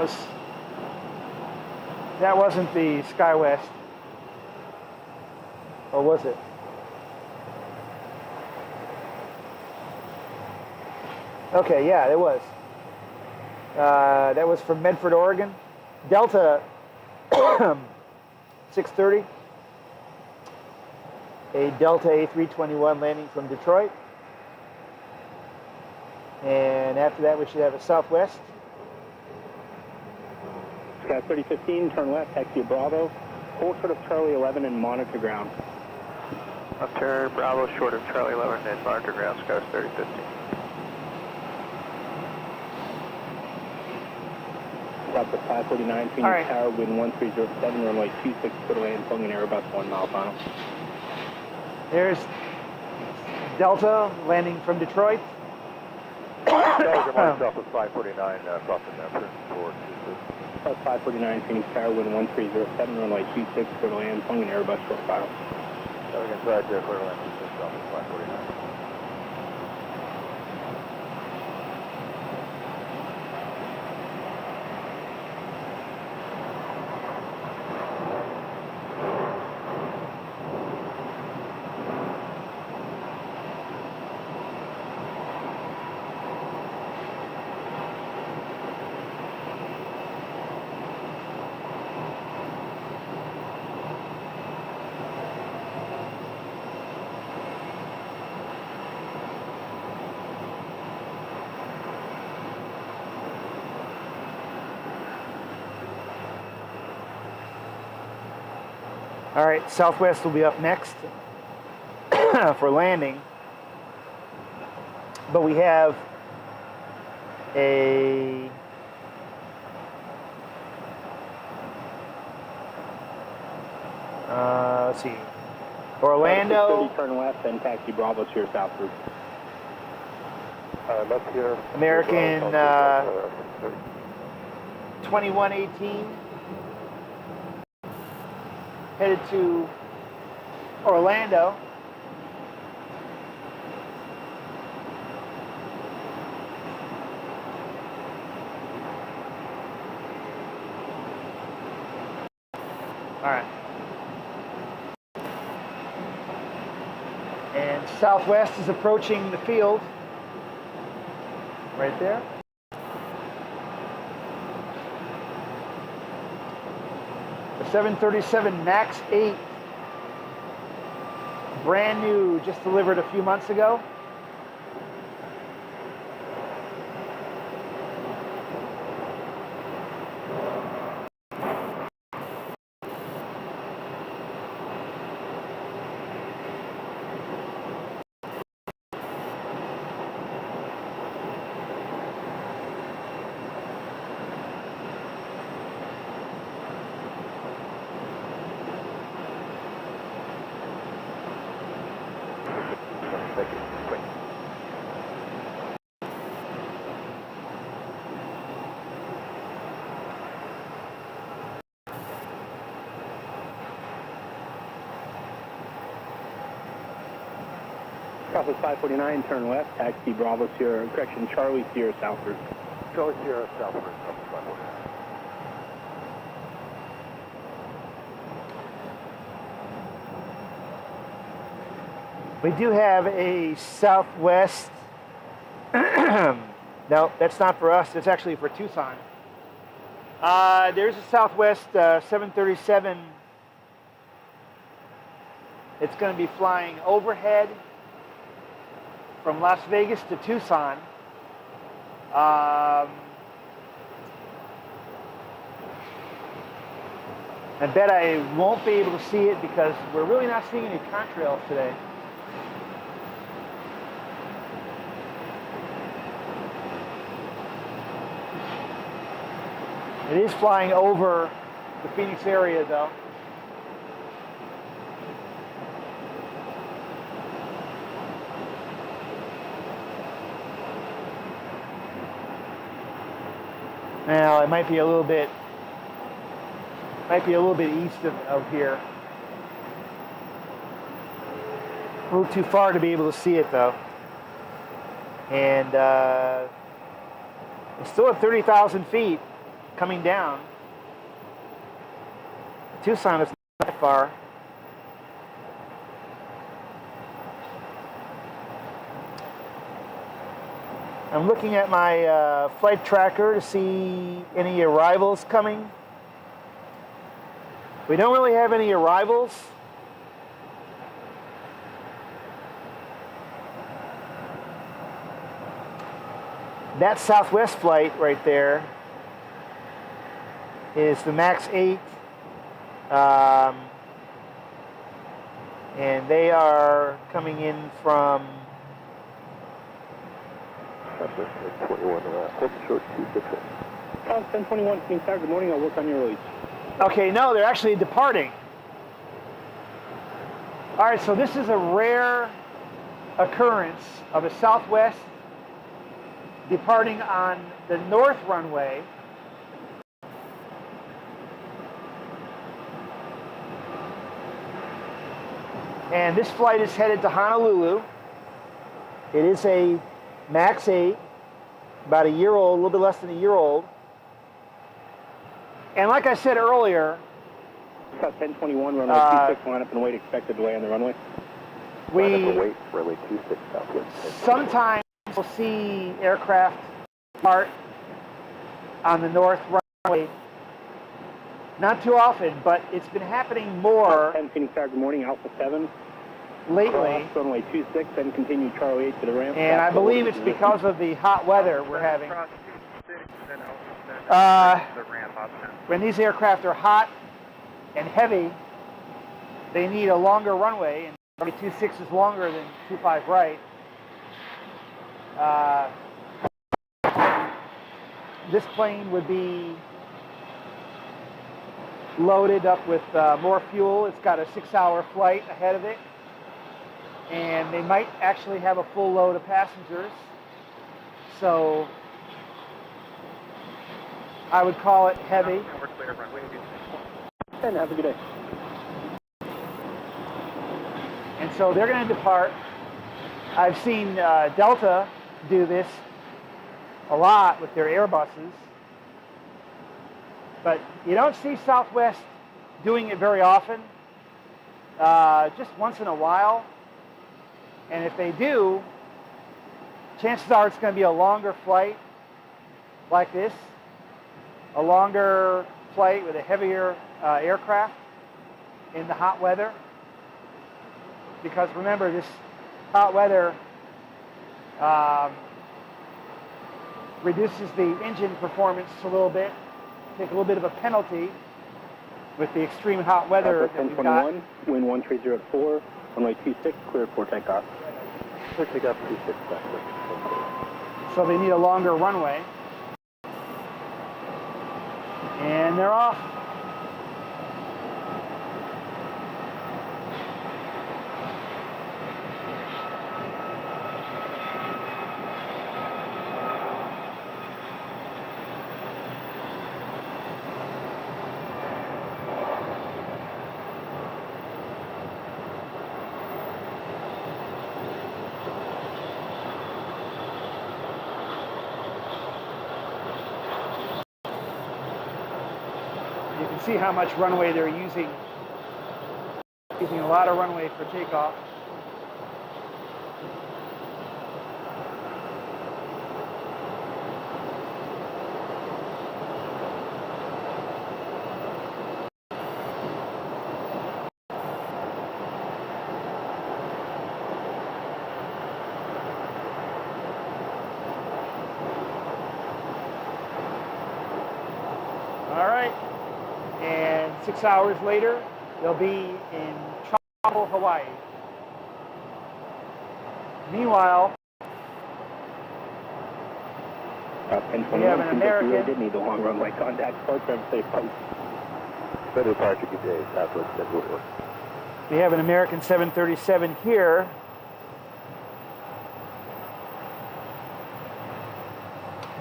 wasn't the SkyWest. Or was it? Okay, yeah, it was. That was from Medford, Oregon. Delta 630. A Delta A321 landing from Detroit. And after that, we should have a Southwest. Sky 3015, turn left, taxi Bravo. Hold short of Charlie 11 and monitor ground. Left turn, Bravo, short of Charlie 11 and monitor ground, Sky 3015. Stop at 549, Phoenix right. Tower, wind 1307, runway 26, clear to land, tongue and Airbus 1 mile final. There's Delta landing from Detroit. Delta, morning, Delta 549, crossing Memphis for 26. Plus 549, Phoenix Tower, wind 1307, runway 26, clear to land, tongue and Airbus short final. Again, clear to land 26, Delta 549. All right, Southwest will be up next for landing. But we have a let's see, Orlando, 630, turn left, then taxi Bravo to your south route. Left here. American 2118, headed to Orlando. All right. And Southwest is approaching the field right there. The 737 MAX 8, brand new, just delivered a few months ago. Thank you. Quick. Southwest 549, turn left, taxi Bravo Sierra, correction, Charlie Sierra South route. Charlie Sierra South route, Southwest 549. We do have a Southwest. No, that's not for us. It's actually for Tucson. There's a Southwest 737. It's going to be flying overhead from Las Vegas to Tucson. I bet I won't be able to see it because we're really not seeing any contrails today. It is flying over the Phoenix area, though. Now it might be a little bit east of here. A little too far to be able to see it, though. And it's still at 30,000 feet. Coming down. Tucson is not that far. I'm looking at my flight tracker to see any arrivals coming. We don't really have any arrivals. That Southwest flight right there is the MAX 8, and they are coming in from 21 hold short 266. 1021, King Tower, good morning, I'll work on your release. Okay, no, they're actually departing. All right, so this is a rare occurrence of a Southwest departing on the north runway. And this flight is headed to Honolulu. It is a MAX 8, about a year old, a little bit less than a year old. And like I said earlier, About 1021, runway 26, line up and wait, expected delay on the runway. Line up and wait, runway 26 Southwest. Sometimes we'll see aircraft depart on the north runway. Not too often, but it's been happening more 10 Phoenix Tower, good morning, Alpha 7. lately. Cross runway 26, then continue Charlie 8 to the ramp. And I believe it's because of the hot weather we're having. When these aircraft are hot and heavy, they need a longer runway, and runway 26 is longer than 25 right. This plane would be loaded up with more fuel. It's got a 6-hour flight ahead of it, and they might actually have a full load of passengers. So I would call it heavy. And have a good day. And so they're going to depart. I've seen Delta do this a lot with their Airbuses. But you don't see Southwest doing it very often, just once in a while. And if they do, chances are it's going to be a longer flight like this, a longer flight with a heavier aircraft in the hot weather. Because remember, this hot weather reduces the engine performance a little bit. Take a little bit of a penalty with the extreme hot weather that we've got. 1021, wind 130 at 4, runway 26, clear for takeoff. Clear takeoff 26 Southwest. So they need a longer runway. And they're off. see how much runway they're using. Using a lot of runway for takeoff. All right, and 6 hours later, they'll be in Tropical Hawaii. Meanwhile, we have an American. We did need the long runway contact. Program safe post. Better departure, good day, Southwest Denver. We have an American 737 here.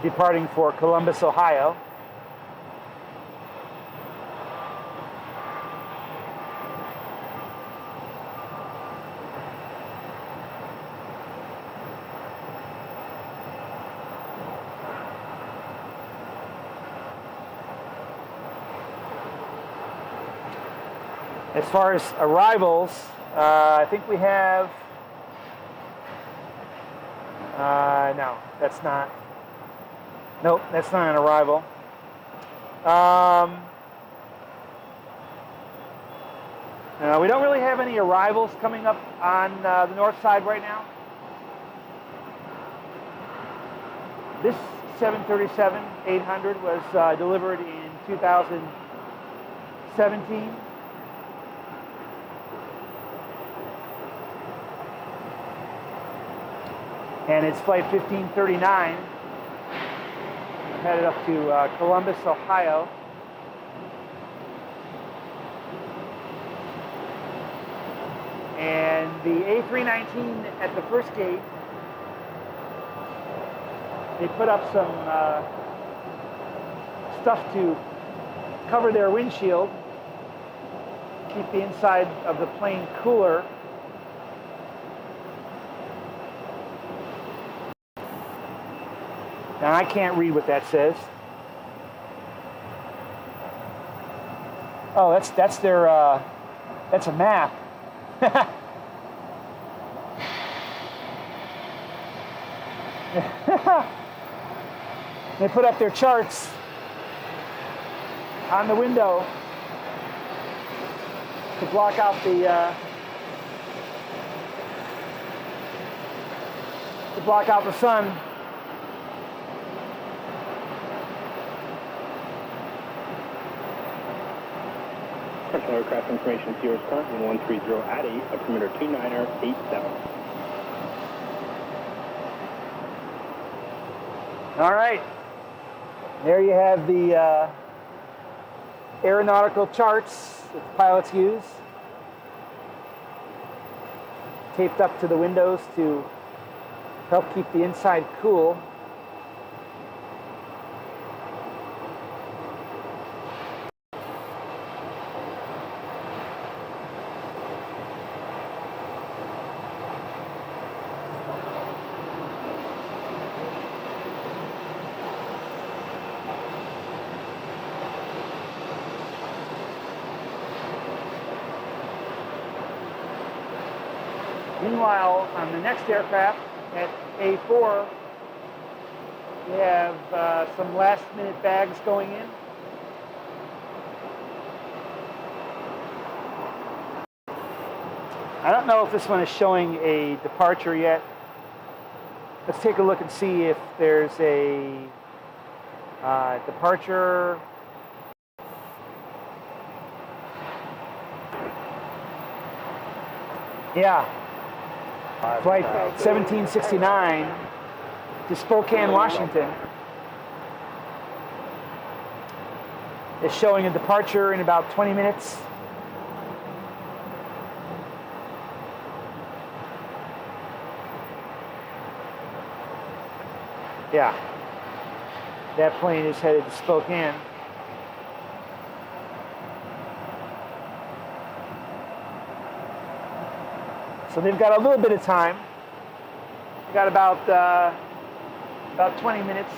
Departing for Columbus, Ohio. As far as arrivals, I think we have, no, that's not, nope, that's not an arrival. We don't really have any arrivals coming up on the north side right now. This 737-800 was delivered in 2017. And it's flight 1539, headed up to Columbus, Ohio. And the A319 at the first gate, they put up some stuff to cover their windshield, keep the inside of the plane cooler. Now I can't read what that says. Oh, that's their that's a map. They put up their charts on the window to block out the sun. Personal aircraft information, Sierra currently 130 at 8, altimeter 2987. All right, there you have the aeronautical charts that the pilots use, taped up to the windows to help keep the inside cool. Meanwhile, on the next aircraft, at A4, we have some last-minute bags going in. I don't know if this one is showing a departure yet. Let's take a look and see if there's a departure. Yeah. Flight 1769 to Spokane, Washington is showing a departure in about 20 minutes. Yeah, that plane is headed to Spokane. So they've got a little bit of time. They've got about 20 minutes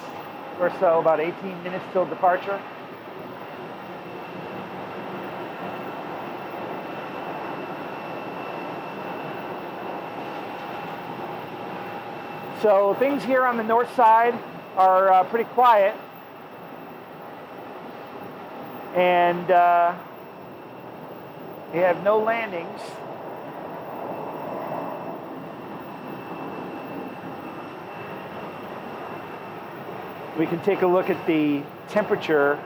or so, about 18 minutes till departure. So things here on the north side are pretty quiet. And we have no landings. We can take a look at the temperature.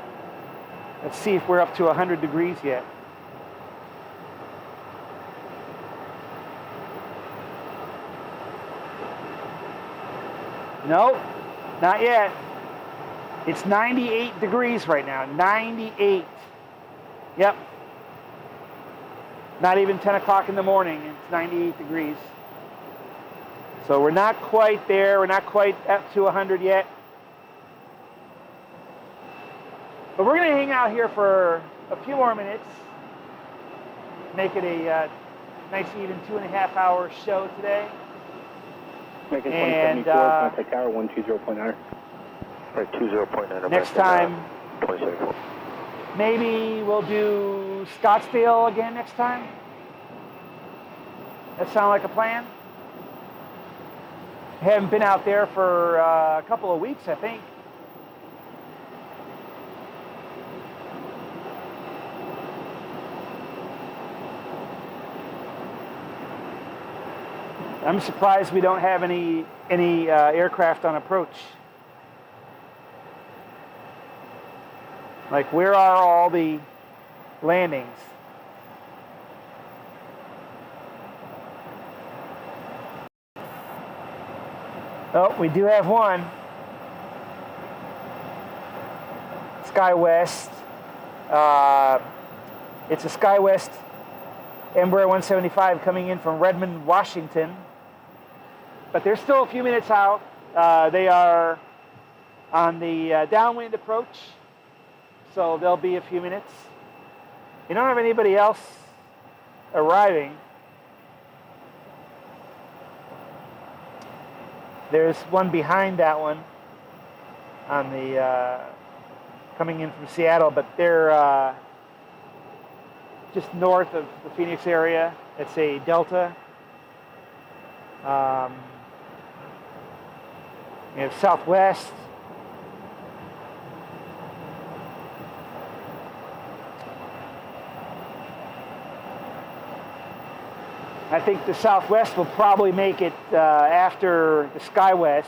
Let's see if we're up to 100 degrees yet. Nope, not yet. It's 98 degrees right now, 98. Yep. Not even 10 o'clock in the morning, it's 98 degrees. So we're not quite there, we're not quite up to 100 yet. But we're gonna hang out here for a few more minutes. Make it a nice even 2.5 hour show today. Making 2074, contact tower 120.9. Right, 20.9. Next time, 2074. maybe we'll do Scottsdale again next time. That sound like a plan? I haven't been out there for a couple of weeks, I think. I'm surprised we don't have any aircraft on approach. Like, where are all the landings? Oh, we do have one. SkyWest. It's a SkyWest Embraer 175 coming in from Redmond, Washington. But they're still a few minutes out. They are on the downwind approach, so they'll be a few minutes. You don't have anybody else arriving. There's one behind that one on the coming in from Seattle, but they're just north of the Phoenix area. It's a Delta. We have Southwest. I think the Southwest will probably make it after the SkyWest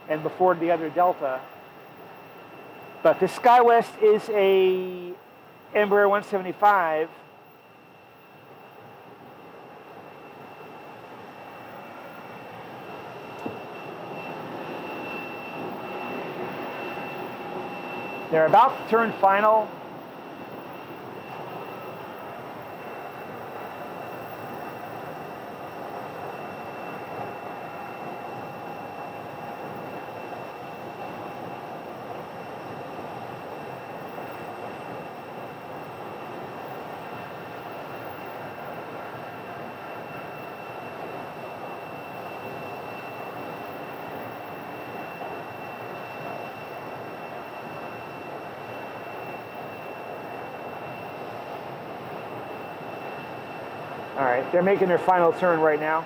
and before the other Delta. But the SkyWest is a Embraer 175. They're about to turn final. All right, they're making their final turn right now.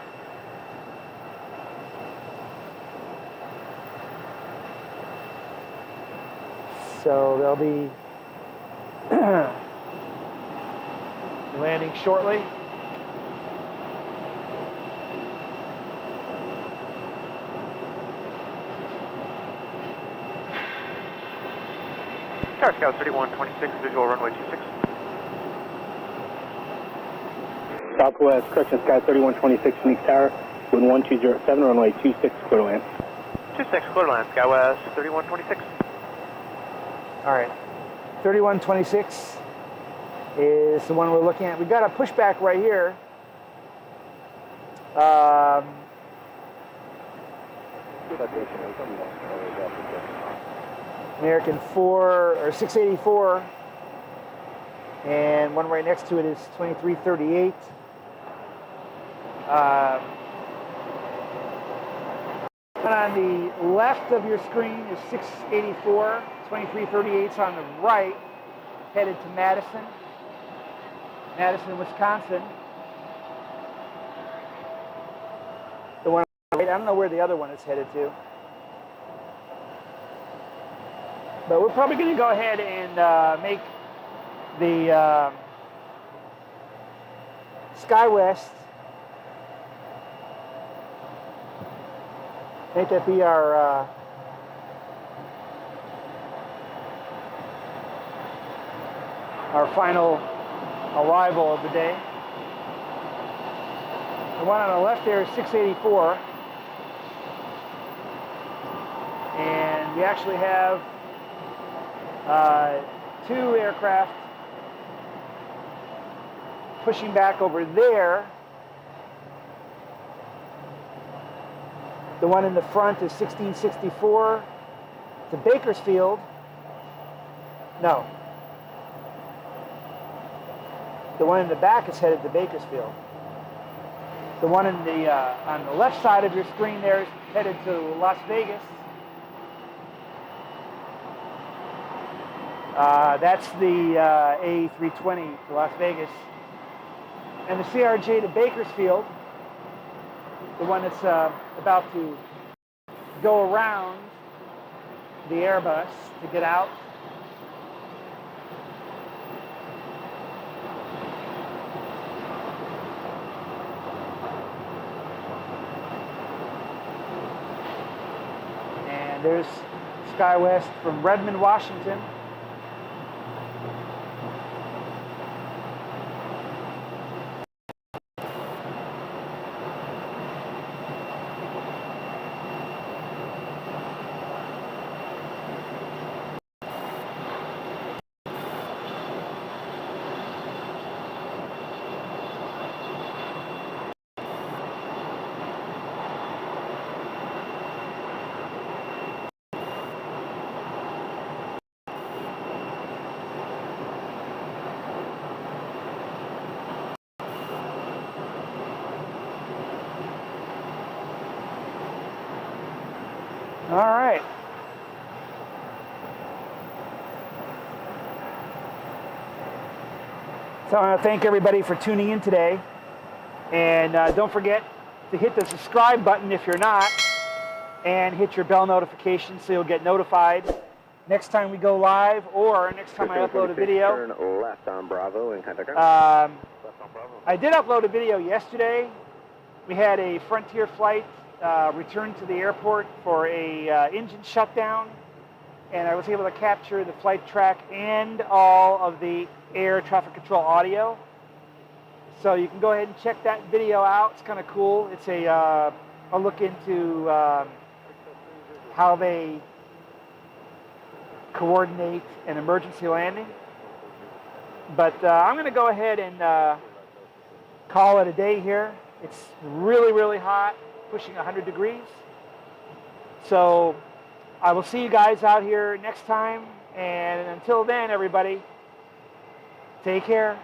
So they'll be landing shortly. Tower Scout 3126, visual runway 26. Southwest, correction, Sky 3126, Phoenix Tower, wind 1207, runway 26, clear to land. 26, clear to land, SkyWest 3126. All right, 3126 is the one we're looking at. We've got a pushback right here. American 4 or 684, and one right next to it is 2338. One on the left of your screen is 684. 2338's on the right, headed to Madison, Wisconsin. The one on the right I don't know where the other one is headed to. But we're probably going to go ahead and make the SkyWest, make that be our final arrival of the day. The one on the left there is 684. And we actually have 2 aircraft pushing back over there. The one in the front is 1664 to Bakersfield. No. The one in the back is headed to Bakersfield. The one in the on the left side of your screen there is headed to Las Vegas. That's the A320 to Las Vegas. And the CRJ to Bakersfield, the one that's about to go around the Airbus to get out. And there's SkyWest from Redmond, Washington. All right. So I want to thank everybody for tuning in today. And don't forget to hit the subscribe button if you're not, and hit your bell notification so you'll get notified next time we go live or next time I upload a video. Turn left on Bravo and contact I did upload a video yesterday. We had a Frontier flight return to the airport for a engine shutdown, and I was able to capture the flight track and all of the air traffic control audio. So you can go ahead and check that video out. It's kind of cool. It's a look into how they coordinate an emergency landing. But I'm going to go ahead and call it a day here. It's really, really hot, pushing 100 degrees. So I will see you guys out here next time. And until then, everybody, take care.